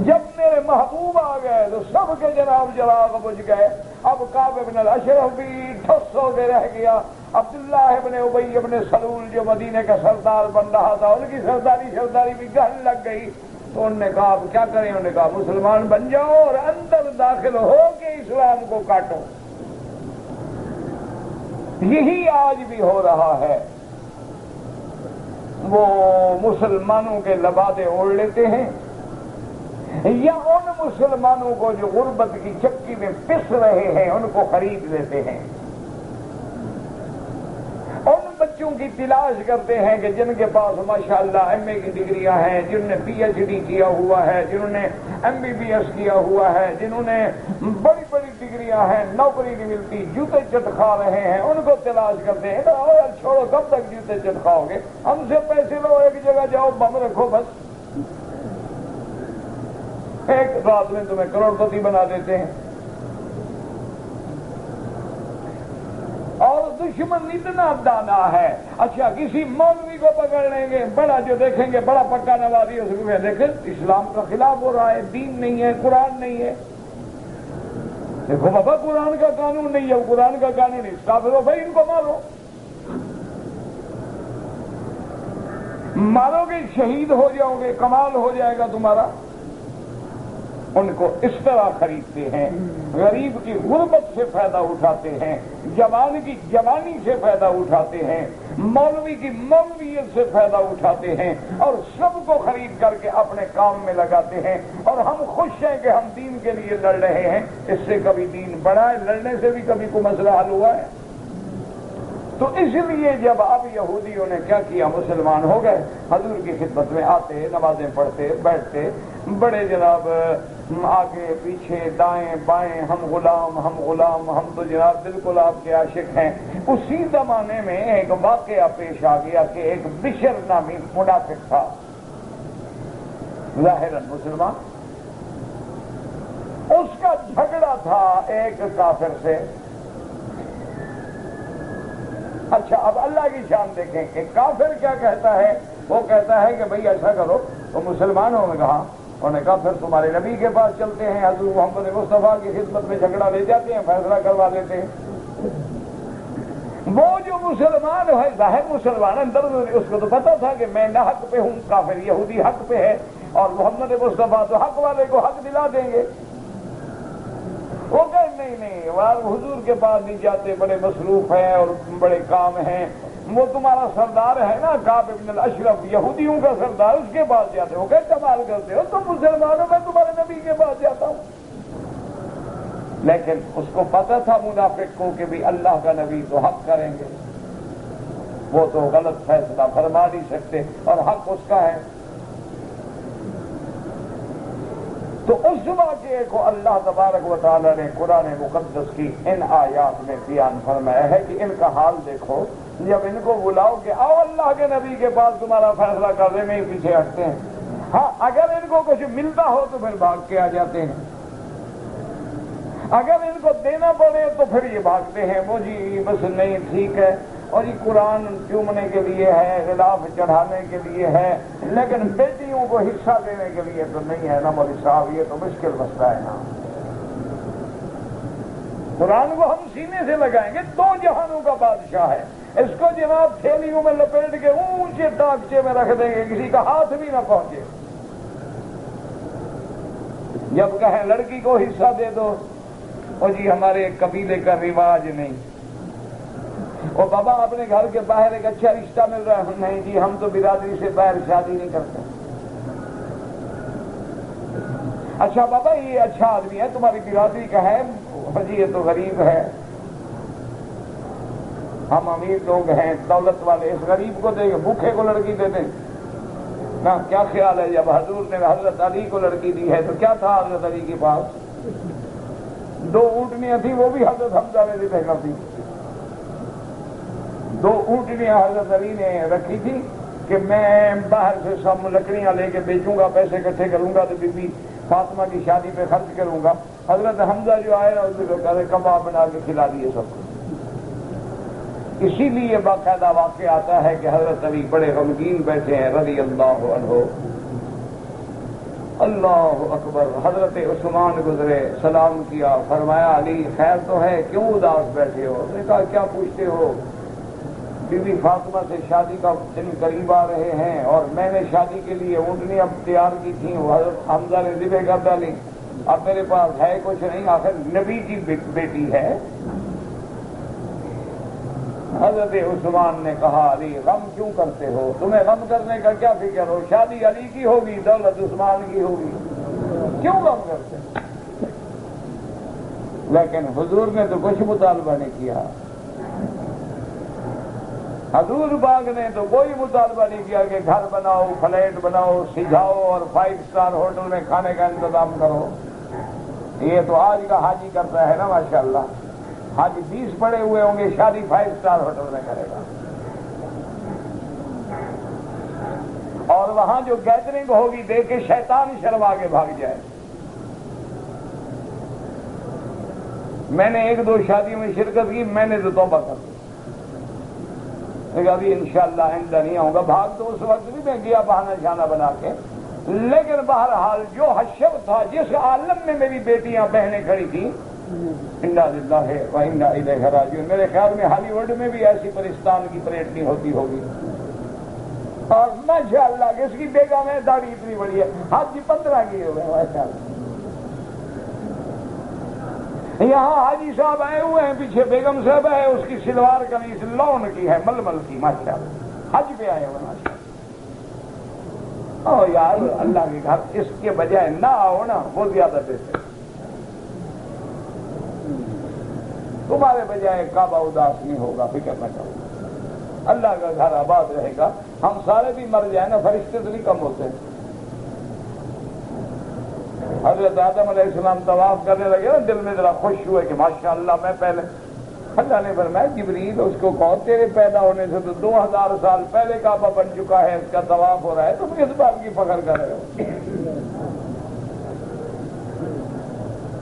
جب میرے محبوب آ گئے تو سب کے جناب چراغ بجھ گئے۔ اب کعب بن الاشرف بھی ٹھس ہو کے رہ گیا، عبداللہ ابن ابی ابن سلول جو مدینے کا سردار بن رہا تھا، ان کی سرداری بھی گھر لگ گئی، تو انہوں نے کہا اب کیا کریں؟ انہوں نے کہا مسلمان بن جاؤ اور اندر داخل ہو کے اسلام کو کاٹو۔ یہی آج بھی ہو رہا ہے. وہ مسلمانوں کے لبادے اوڑھ لیتے ہیں یا ان مسلمانوں کو جو غربت کی چکی میں پس رہے ہیں ان کو خرید لیتے ہیں. ان بچوں کی تلاش کرتے ہیں کہ جن کے پاس ماشاءاللہ ایم اے کی ڈگریاں ہیں، جنہوں نے پی ایچ ڈی کیا ہوا ہے، جنہوں نے ایم بی بی ایس کیا ہوا ہے، جنہوں نے بڑی بڑی ڈگریاں ہیں، نوکری نہیں ملتی، جوتے چٹ کھا رہے ہیں، ان کو تلاش کرتے ہیں. یار چھوڑو، کب تک جوتے چٹ کھاؤ گے؟ ہم سے پیسے لو، ایک جگہ جاؤ، بم رکھو، بس ایک رات میں تمہیں کروڑ پتی بنا دیتے ہیں. اور دشمن اتنا دانا ہے. اچھا کسی مولوی کو پکڑ لیں گے، بڑا جو دیکھیں گے بڑا پکا نوازی، اس کو دیکھیں اسلام کا خلاف ہو رہا ہے، دین نہیں ہے، قرآن نہیں ہے. دیکھو بابا قرآن کا قانون نہیں ہے، قرآن کا قانون اس کا پھر بھائی ان کو مارو. مارو گے شہید ہو جاؤ گے، کمال ہو جائے گا تمہارا. ان کو اس طرح خریدتے ہیں، غریب کی غربت سے فائدہ اٹھاتے ہیں، جوان کی جوانی سے فائدہ اٹھاتے ہیں، مولوی کی مولویت سے فائدہ اٹھاتے ہیں، اور سب کو خرید کر کے اپنے کام میں لگاتے ہیں. اور ہم خوش ہیں کہ ہم دین کے لیے لڑ رہے ہیں. اس سے کبھی دین بڑھا ہے؟ لڑنے سے بھی کبھی کوئی مسئلہ حل ہوا ہے؟ تو اس لیے جب اب یہودیوں نے کیا کیا، مسلمان ہو گئے، حضور کی خدمت میں آتے، نمازیں پڑھتے، بیٹھتے، بڑے جناب آگے پیچھے دائیں بائیں، ہم غلام ہم غلام، ہم تو جناب بالکل آپ کے عاشق ہیں. اسی زمانے میں ایک واقعہ پیش آ گیا کہ ایک بشر نامی منافق تھا، ظاہراً مسلمان. اس کا جھگڑا تھا ایک کافر سے. اچھا اب اللہ کی شان دیکھیں کہ کافر کیا کہتا ہے. وہ کہتا ہے کہ بھئی ایسا کرو، تو مسلمانوں نے کہا، انہوں نے کہا پھر تمہارے نبی کے پاس چلتے ہیں، حضور محمد مصطفیٰ کی خدمت میں جھگڑا لے جاتے ہیں، فیصلہ کروا لیتے ہیں. وہ جو مسلمان ہے، ظاہر مسلمان اندر اس کو تو پتا تھا کہ میں نہ حق پہ ہوں، کافر یہودی حق پہ ہے، اور محمد مصطفیٰ تو حق والے کو حق دلا دیں گے. وہ کہ نہیں حضور کے پاس نہیں جاتے، بڑے مصروف ہیں اور بڑے کام ہیں. وہ تمہارا سردار ہے نا کعب ابن الاشرف، یہودیوں کا سردار، اس کے پاس جاتے. وہ کہ کمال کرتے ہو، تم مسلمانوں، میں تمہارے نبی کے پاس جاتا ہوں. لیکن اس کو پتا تھا منافق کو کہ بھی اللہ کا نبی تو حق کریں گے، وہ تو غلط فیصلہ فرما نہیں سکتے، اور حق اس کا ہے. تو اس واقعے کو اللہ تبارک و تعالی نے قرآن مقدس کی ان آیات میں بیان فرمایا ہے کہ ان کا حال دیکھو. جب ان کو بلاؤ کہ آؤ اللہ کے نبی کے پاس تمہارا فیصلہ کرنے میں ہی پیچھے ہٹتے ہیں. ہاں اگر ان کو کچھ ملتا ہو تو پھر بھاگ کے آ جاتے ہیں، اگر ان کو دینا پڑے تو پھر یہ بھاگتے ہیں. وہ جی بس نہیں ٹھیک ہے، اور یہ قرآن چومنے کے لیے ہے، غلاف چڑھانے کے لیے ہے، لیکن بیٹیوں کو حصہ دینے کے لیے تو نہیں ہے نا مولوی صاحب، یہ تو مشکل مسئلہ ہے نا. قرآن کو ہم سینے سے لگائیں گے، دو جہانوں کا بادشاہ ہے. اس کو جناب تھیلیوں میں لپیٹ کے اونچے تاکچے میں رکھ دیں گے، کسی کا ہاتھ بھی نہ پہنچے. جب کہیں لڑکی کو حصہ دے دو، اور جی ہمارے قبیلے کا رواج نہیں. وہ بابا اپنے گھر کے باہر ایک اچھا رشتہ مل رہا ہے، نہیں جی ہم تو برادری سے باہر شادی نہیں کرتے. اچھا بابا یہ اچھا آدمی ہے، تمہاری برادری کا ہے، جی یہ تو غریب ہے، ہم امیر لوگ ہیں، دولت والے، اس غریب کو دیں گے، بھوکے کو لڑکی دے دیں نا. کیا خیال ہے جب حضور نے حضرت علی کو لڑکی دی ہے تو کیا تھا حضرت علی کے پاس؟ 2 اونٹنیاں تھیں، وہ بھی حضرت حمزہ نے ذبح کر دی. 2 اونٹنیاں حضرت علی نے رکھی تھی کہ میں باہر سے سب لکڑیاں لے کے بیچوں گا، پیسے اکٹھے کروں گا تو بی بی فاطمہ کی شادی پہ خرچ کروں گا. حضرت حمزہ جو آئے نا اس کو کہتے کباب بنا کے کھلا دیے سب کو. اسی لیے باقاعدہ واقع آتا ہے کہ حضرت علی بڑے غمگین بیٹھے ہیں رضی اللہ عنہ. اللہ اکبر. حضرت عثمان گزرے، سلام کیا، فرمایا علی خیر تو ہے، کیوں اداس بیٹھے ہو؟ اس نے کہا کیا پوچھتے ہو، بی بی فاطمہ سے شادی کا دن قریب آ رہے ہیں، اور میں نے شادی کے لیے اونٹنی اب تیار کی تھی، وہ حضرت حمزہ نے ذبح کر ڈالی. اب میرے پاس ہے کچھ نہیں، آخر نبی کی بیٹی ہے. حضرت عثمان نے کہا علی غم کیوں کرتے ہو؟ تمہیں غم کرنے کا کیا فکر ہو؟ شادی علی کی ہوگی، دولت عثمان کی ہوگی، کیوں غم کرتے؟ لیکن حضور نے تو کچھ مطالبہ نہیں کیا. حضور باغ نے تو کوئی مطالبہ نہیں کیا کہ گھر بناؤ، فلیٹ بناؤ، سجاؤ اور 5 اسٹار ہوٹل میں کھانے کا انتظام کرو. یہ تو آج کا حاجی کرتا ہے نا ماشاءاللہ. حاجی 20 پڑے ہوئے ہوں گے، شادی 5 اسٹار ہوٹل میں کرے گا. اور وہاں جو گیدرنگ ہوگی دیکھ کے شیطان شرما کے بھاگ جائے. میں نے 1-2 شادیوں میں شرکت کی، میں نے تو توبہ کر دی. ابھی انشاءاللہ آئندہ نہیں آؤں گا. بھاگ تو اس وقت بھی میں گیا بہانہ شانہ بنا کے، لیکن بہرحال جو حشر تھا، جس عالم میں میری بیٹیاں بہنیں کھڑی تھیں، انا للہ و انا الیہ راجعون. میرے خیال میں ہالی ووڈ میں بھی ایسی پرستان کی پریڈ نہیں ہوتی ہوگی. اور ماشاءاللہ کس کی بیگم ہے، داڑھی اتنی بڑی ہے، حج 15 کیے ہوئے ماشاءاللہ. یہاں حاجی صاحب آئے ہوئے ہیں، پیچھے بیگم صاحب ہے، اس کی سلوار قمیص لون کی ہے، ململ کی ماشاءاللہ. حج پہ آئے ہوئے ماشاءاللہ. او یار اللہ کے گھر اس کے بجائے نہ آؤ نا، وہ زیادہ بہتر. تمہارے بجائے کعبہ اداس نہیں ہوگا، فکر نہ کرو. اللہ کا گھر آباد رہے گا. ہم سارے بھی مر جائیں نا، فرشتے تو نہیں کم ہوتے. حضرت آدم علیہ السلام طواف کرنے لگے نا، دل میں ذرا خوش ہوئے کہ ماشاءاللہ میں پہلے. اللہ نے فرمایا جبریل اس کو کہو تیرے پیدا ہونے سے تو 2000 سال پہلے کعبہ بن چکا ہے، اس کا طواف ہو رہا ہے، تم کس بات کی فخر کر رہے ہو؟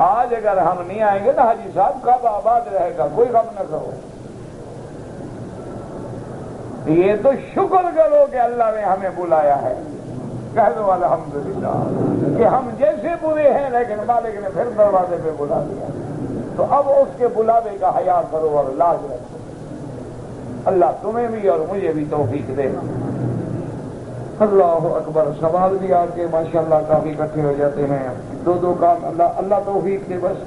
آج اگر ہم نہیں آئیں گے نا حاجی صاحب، کعبہ آباد رہے گا، کوئی غم نہ کرو. یہ تو شکر کرو کہ اللہ نے ہمیں بلایا ہے. کہہ دو الحمدللہ کہ ہم جیسے برے ہیں لیکن مالک نے پھر دروازے پہ بلا دیا. تو اب اس کے بلاوے کا حیا کرو اور لاج رکھو. اللہ تمہیں بھی اور مجھے بھی توفیق دے. اللہ اکبر. سوال بھی آ کے ماشاءاللہ کافی اکٹھے ہو جاتے ہیں. 2 کام اللہ توفیق دے. بس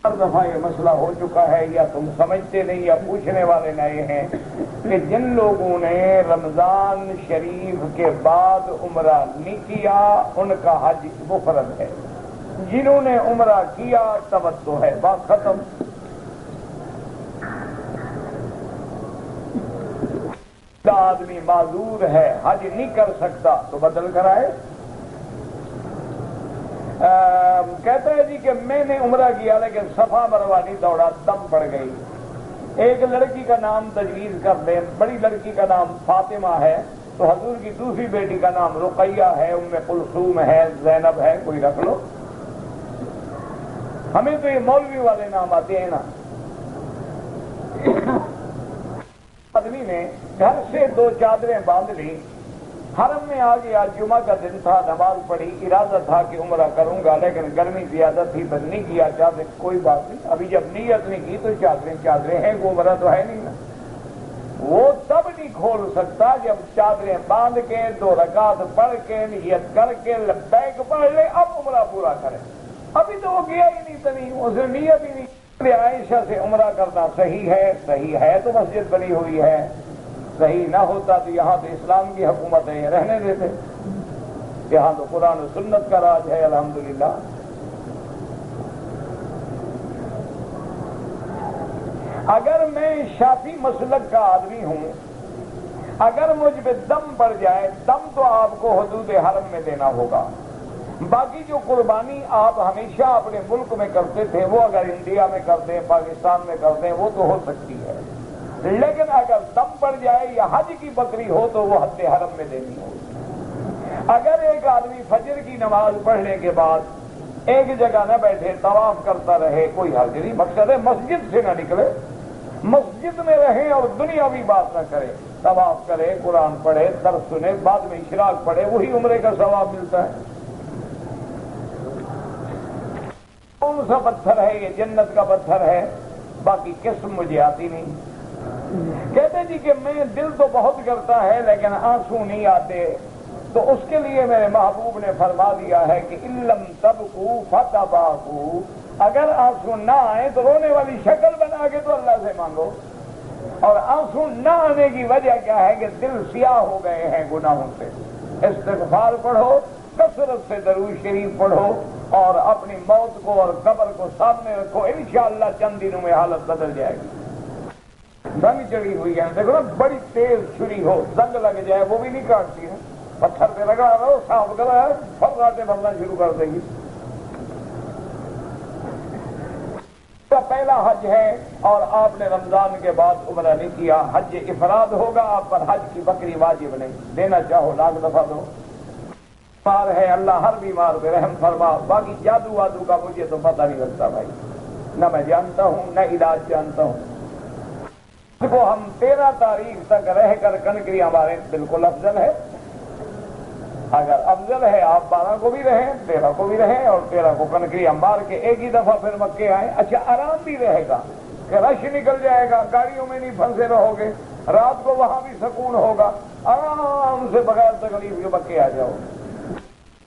ہر دفعہ یہ مسئلہ ہو چکا ہے، یا تم سمجھتے نہیں یا پوچھنے والے نئے ہیں کہ جن لوگوں نے رمضان شریف کے بعد عمرہ نہیں کیا ان کا حج مفرد ہے. جنہوں نے عمرہ کیا تمتع ہے. بات ختم. آدمی معذور ہے، حج نہیں کر سکتا تو بدل کرائے. کہتا ہے جی کہ میں نے عمرہ کیا لیکن صفا مروا نہیں دوڑا، دم پڑ گئی. ایک لڑکی کا نام تجویز کر دیں. بڑی لڑکی کا نام فاطمہ ہے تو حضور کی دوسری بیٹی کا نام رقیہ ہے، ام کلثوم ہے، زینب ہے، کوئی رکھ لو. ہمیں تو یہ مولوی والے نام آتے ہیں نا. آدمی نے گھر سے 2 چادریں باندھ لی، حرم میں آ گیا، جمعہ کا دن تھا، نماز پڑھی، ارادہ تھا کہ عمرہ کروں گا لیکن گرمی زیادہ تھی، بس نہیں کیا. چادر کوئی بات نہیں، ابھی جب نیت نہیں کی تو چادریں ہیں، وہ عمرہ تو ہے نہیں نا. وہ تب نہیں کھول سکتا جب چادریں باندھ کے 2 رکعت پڑھ کے نیت کر کے لبیک پڑھ لے، اب عمرہ پورا کرے. ابھی تو وہ گیا ہی نہیں، تنی اس نے نیت ہی نہیں. عائشہ سے عمرہ کرنا صحیح ہے تو مسجد بنی ہوئی ہے. صحیح نہ ہوتا تو یہاں تو اسلام کی حکومت ہے، یہ رہنے دیتے. یہاں تو قرآن و سنت کا راج ہے الحمدللہ. اگر میں شافعی مسلک کا آدمی ہوں، اگر مجھ پہ دم پڑ جائے، دم تو آپ کو حدود حرم میں دینا ہوگا. باقی جو قربانی آپ ہمیشہ اپنے ملک میں کرتے تھے وہ اگر انڈیا میں کر دیں، پاکستان میں کر دیں، وہ تو ہو سکتی ہے. لیکن اگر دم پڑ جائے یا حج کی بکری ہو تو وہ حد حرم میں دینی ہوگی. اگر ایک آدمی فجر کی نماز پڑھنے کے بعد ایک جگہ نہ بیٹھے، طواف کرتا رہے، کوئی حرج نہیں. مقصد ہے مسجد سے نہ نکلے، مسجد میں رہے اور دنیاوی بات نہ کرے. طواف کرے، قرآن پڑھے، درس سنے، بعد میں اشراق پڑھے، وہی عمرے کا ثواب ملتا ہے. کون سا پتھر ہے یہ؟ جنت کا پتھر ہے. باقی قسم مجھے آتی نہیں. کہتے جی کہ میں دل تو بہت کرتا ہے لیکن آنسو نہیں آتے، تو اس کے لیے میرے محبوب نے فرما دیا ہے کہ علم تبکو فتباکو. اگر آنسو نہ آئے تو رونے والی شکل بنا کے تو اللہ سے مانگو. اور آنسو نہ آنے کی وجہ کیا ہے کہ دل سیاہ ہو گئے ہیں گناہوں سے. استغفار پڑھو، کثرت سے درود شریف پڑھو اور اپنی موت کو اور قبر کو سامنے رکھو، انشاءاللہ چند دنوں میں حالت بدل جائے گی. زنگ چڑی ہوئی ہے، دیکھو نا، بڑی تیز چھری ہو، زنگ لگ جائے وہ بھی نہیں کاٹتی ہے. پتھر پہ لگا رہو، صاف کرا ہے، فراتیں بھرنا شروع کر دے گی. پہلا حج ہے اور آپ نے رمضان کے بعد عمرہ نہیں کیا، حج افراد ہوگا آپ پر، حج کی بکری واجب نہیں. دینا چاہو لاکھ دفعہ دو. بیمار ہے، اللہ ہر بیمار پہ رحم فرما. باقی جادو وادو کا مجھے تو پتہ نہیں لگتا بھائی، نہ میں جانتا ہوں نہ علاج جانتا ہوں. کو ہم 13 تاریخ تک رہ کر کنکری ہمارے بالکل افضل ہے. اگر افضل ہے آپ 12 کو بھی رہیں، 13 کو بھی رہیں اور 13 کو کنکری ہم مار کے ایک ہی دفعہ پھر مکے آئیں. اچھا آرام بھی رہے گا کہ رش نکل جائے گا، گاڑیوں میں نہیں پھنسے رہو گے، رات کو وہاں بھی سکون ہوگا، آرام سے بغیر تکلیف کے مکے آ جاؤ.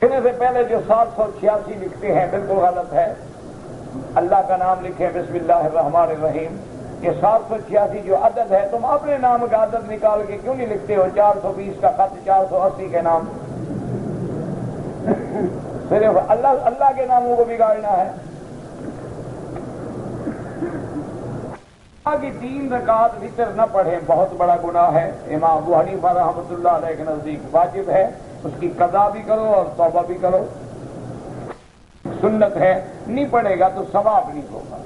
لکھنے سے پہلے جو 786 لکھتے ہیں بالکل غلط ہے. اللہ کا نام لکھیں بسم اللہ الرحمن الرحیم. یہ 786 جو عدد ہے، تم اپنے نام کا عدد نکال کے کیوں نہیں لکھتے ہو 420 کا خط 480 کے نام؟ صرف اللہ کے ناموں کو بگاڑنا ہے. کی 3 رکعت وتر نہ پڑھیں، بہت بڑا گناہ ہے. امام ابو حنیفہ رحمۃ اللہ علیہ کے نزدیک واجب ہے، اس کی قضا بھی کرو اور توبہ بھی کرو. سنت ہے، نہیں پڑھے گا تو ثواب نہیں ہوگا.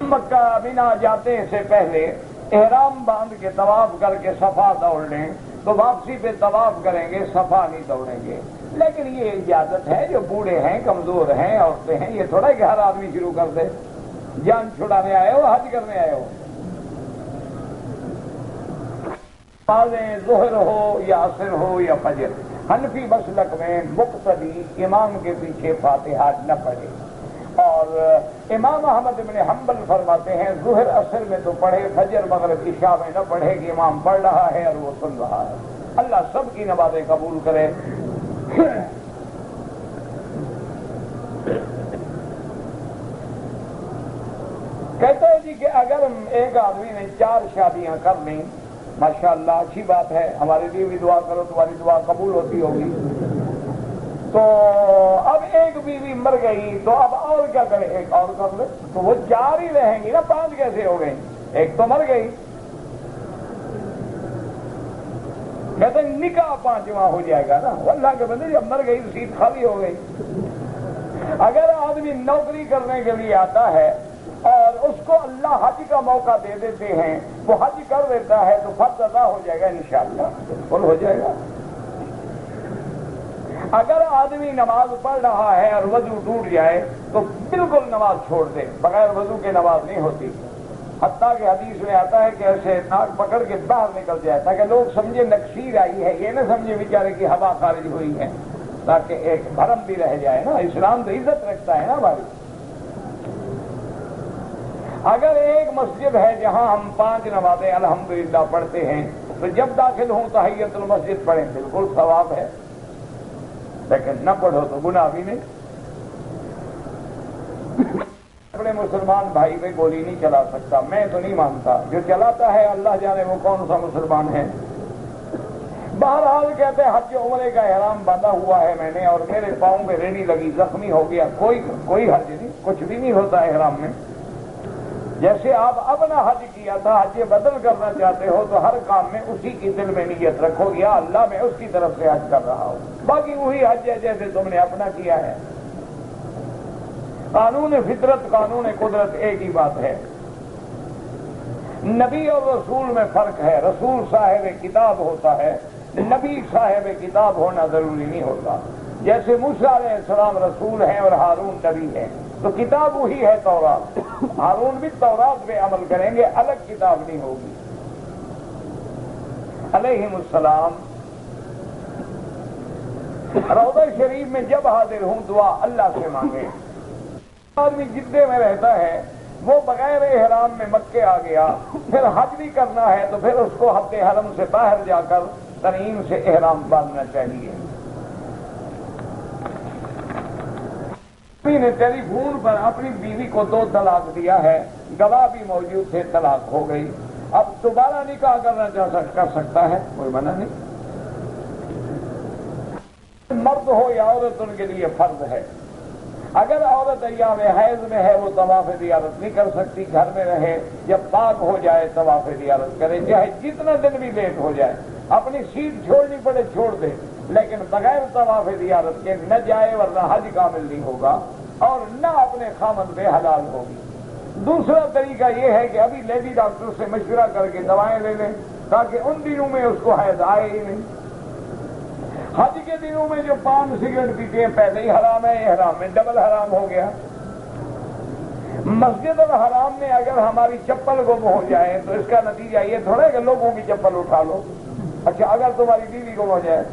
مکہ مینا جاتے سے پہلے احرام باندھ کے طواف کر کے صفا دوڑ لیں تو واپسی پہ طواف کریں گے، صفا نہیں دوڑیں گے. لیکن یہ اجازت ہے، جو بوڑھے ہیں، کمزور ہیں، عورتیں ہیں، یہ تھوڑا کہ ہر آدمی شروع کر دے. جان چھڑانے آئے ہو، حج کرنے آئے ہو. ظہر ہو یا عصر ہو یا فجر، حنفی مسلک میں مقتدی امام کے پیچھے فاتحہ نہ پڑھے. اور امام احمد بن حنبل فرماتے ہیں ظہر عصر میں تو پڑھے، فجر مغرب عشاء میں نہ پڑھے کہ امام پڑھ رہا ہے اور وہ سن رہا ہے. اللہ سب کی نمازیں قبول کرے. کہتے ہیں جی کہ اگر ایک آدمی نے 4 شادیاں کر لیں، ماشاءاللہ اچھی بات ہے، ہمارے لیے بھی دعا کرو، تمہاری دعا قبول ہوتی ہوگی. تو اب ایک بیوی مر گئی تو اب اور کیا کرے؟ ایک اور کر لے تو وہ 4 ہی رہیں گی نا، 5 کیسے ہو گئی؟ ایک تو مر گئی. کہتے ہیں نکاح 5واں ہو جائے گا نا. اللہ کے بندے جب مر گئی تو سیٹ خالی ہو گئی. اگر آدمی نوکری کرنے کے لیے آتا ہے اور اس کو اللہ حج کا موقع دے دیتے ہیں، وہ حج کر دیتا ہے تو فرض ادا ہو جائے گا انشاءاللہ، بالکل ہو جائے گا. اگر آدمی نماز پڑھ رہا ہے اور وضو ٹوٹ جائے تو بالکل نماز چھوڑ دے، بغیر وضو کے نماز نہیں ہوتی. حتیٰ کہ حدیث میں آتا ہے کہ ایسے ناک پکڑ کے باہر نکل جائے تاکہ لوگ سمجھے نقشیر آئی ہے، یہ نہ سمجھے بیچارے کی ہوا خارج ہوئی ہے، تاکہ ایک بھرم بھی رہ جائے نا. اسلام تو عزت رکھتا ہے نا ہماری. اگر ایک مسجد ہے جہاں ہم 5 نمازیں الحمدللہ پڑھتے ہیں تو جب داخل ہوں تحیت المسجد پڑھیں، بالکل ثواب ہے. لیکن نہ پڑھو تو گناہ بھی نہیں. اپنے مسلمان بھائی پہ گولی نہیں چلا سکتا، میں تو نہیں مانتا. جو چلاتا ہے اللہ جانے وہ کون سا مسلمان ہے. بہرحال کہتے ہیں حج عمرے کا احرام باندھا ہوا ہے میں نے اور میرے پاؤں پہ ریڑھی لگی، زخمی ہو گیا، کوئی حج نہیں، کچھ بھی نہیں ہوتا احرام میں. جیسے آپ اپنا حج کیا تھا، حج بدل کرنا چاہتے ہو تو ہر کام میں اسی کی دل میں نیت رکھو، یا اللہ میں اس کی طرف سے حج کر رہا ہوں. باقی وہی حج ہے جیسے تم نے اپنا کیا ہے. قانون فطرت، قانون قدرت ایک ہی بات ہے. نبی اور رسول میں فرق ہے. رسول صاحب کتاب ہوتا ہے، نبی صاحب کتاب ہونا ضروری نہیں ہوتا. جیسے موسیٰ علیہ السلام رسول ہیں اور ہارون نبی ہیں تو کتاب وہی ہے تورات. ہارون بھی تورات پہ عمل کریں گے، الگ کتاب نہیں ہوگی. علیہم السلام. روضہ شریف میں جب حاضر ہوں دعا اللہ سے مانگے. آدمی جدے میں رہتا ہے، وہ بغیر احرام میں مکے آ گیا، پھر حج بھی کرنا ہے تو پھر اس کو حد حرم سے باہر جا کر تنعیم سے احرام باندھنا چاہیے. نے ٹیلی فون پر اپنی بیوی کو 2 طلاق دیا ہے، گواہ بھی موجود تھے، طلاق ہو گئی. اب دوبارہ نکاح کرنا کر سکتا ہے، کوئی منع نہیں. مرد ہو یا عورت ان کے لیے فرض ہے. اگر عورت ایام حیض میں ہے وہ طواف زیارت نہیں کر سکتی، گھر میں رہے، جب پاک ہو جائے طواف زیارت کرے، چاہے جتنا دن بھی لیٹ ہو جائے، اپنی سیٹ چھوڑنی پڑے چھوڑ دے، لیکن بغیر طواف زیارت کے نہ جائے ورنہ حج کامل نہیں ہوگا اور نہ اپنے خامن بے حلال ہوگی. دوسرا طریقہ یہ ہے کہ ابھی لیڈی ڈاکٹر سے مشورہ کر کے دوائیں لے لیں تاکہ ان دنوں میں اس کو حیض آئے ہی نہیں. حج کے دنوں میں جو پان سگریٹ پیتے ہیں پہلے ہی حرام ہے، احرام میں ڈبل حرام ہو گیا. مسجد الحرام میں اگر ہماری چپل گم ہو جائے تو اس کا نتیجہ یہ تھوڑا ہے کہ لوگوں کی چپل اٹھا لو. اچھا اگر تمہاری بیوی گم ہو جائے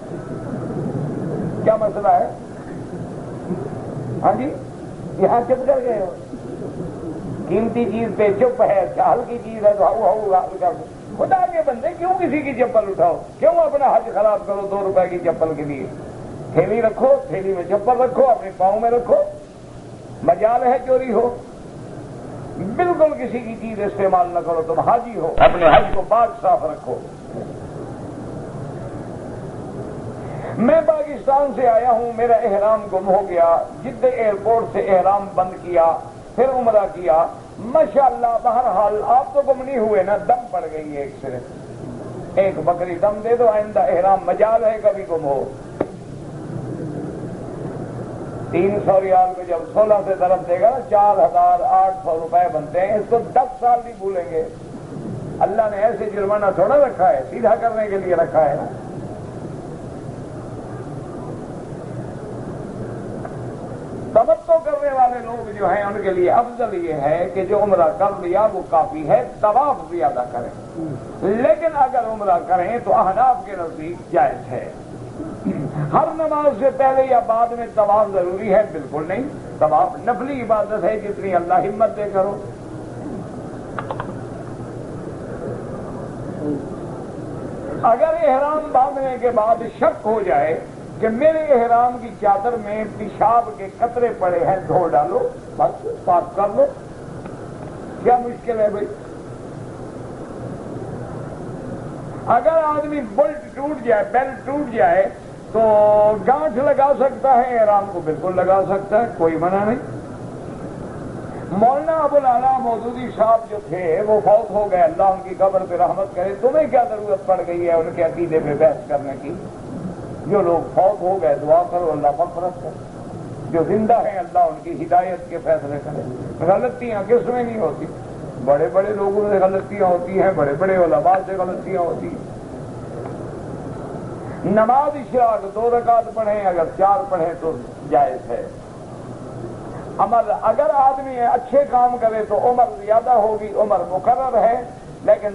کیا مسئلہ ہے؟ ہاں جی، یہاں چپ کر گئے ہو، قیمتی چیز پہ چپ ہے، اچھا ہلکی چیز ہے تو حل کر دو. خدا کے بندے کیوں کسی کی چپل اٹھاؤ؟ کیوں اپنا حج خراب کرو 2 روپے کی چپل کے لیے؟ تھیلی رکھو، تھیلی میں چپل رکھو، اپنے پاؤں میں رکھو، مجال ہے چوری ہو. بالکل کسی کی چیز استعمال نہ کرو. تم حاجی ہو، اپنے حج کو پاک صاف رکھو. میں پاکستان سے آیا ہوں، میرا احرام گم ہو گیا، جدہ ایئرپورٹ سے احرام بند کیا، پھر عمرہ کیا. ماشاءاللہ بہرحال آپ تو گم نہیں ہوئے نا، دم پڑ گئی ہے. صرف ایک بکری دم دے دو، آئندہ احرام مجال ہے کبھی گم ہو. 300 ریال کو جب 16 سے طرف دے گا نا 4800 روپے بنتے ہیں. اس کو 10 سال نہیں بھولیں گے. اللہ نے ایسے جرمانہ تھوڑا رکھا ہے، سیدھا کرنے کے لیے رکھا ہے نا. تمتع کرنے والے لوگ جو ہیں ان کے لیے افضل یہ ہے کہ جو عمرہ کر لیا وہ کافی ہے، طواف زیادہ کریں. لیکن اگر عمرہ کریں تو احناف کے نزدیک جائز ہے. ہر نماز سے پہلے یا بعد میں طواف ضروری ہے؟ بالکل نہیں. طواف نفلی عبادت ہے، جتنی اللہ ہمت دے کرو. اگر احرام باندھنے کے بعد شک ہو جائے کہ میرے احرام کی چادر میں پیشاب کے قطرے پڑے ہیں، دھو ڈالو، بس پاک کر لو. کیا مشکل ہے بھائی؟ اگر آدمی بلٹ ٹوٹ جائے، بیلٹ ٹوٹ جائے تو گانٹھ لگا سکتا ہے، احرام کو بالکل لگا سکتا ہے، کوئی منع نہیں. مولانا ابو العلا مودودی صاحب جو تھے وہ فوت ہو گئے، اللہ ان کی قبر پہ رحمت کرے. تمہیں کیا ضرورت پڑ گئی ہے ان کے عقیدے پہ بحث کرنے کی؟ جو لوگ فوت ہو گئے دعا کرو اللہ مغفرت کرے، جو زندہ ہیں اللہ ان کی ہدایت کے فیصلے کرے. غلطیاں کس میں نہیں ہوتی؟ بڑے بڑے لوگوں سے غلطیاں ہوتی ہیں، بڑے بڑے علماء سے غلطیاں ہوتی ہیں. نماز اشراق 2 رکعت پڑھیں، اگر 4 پڑھیں تو جائز ہے. عمل اگر آدمی اچھے کام کرے تو عمر زیادہ ہوگی، عمر مقرر ہے، لیکن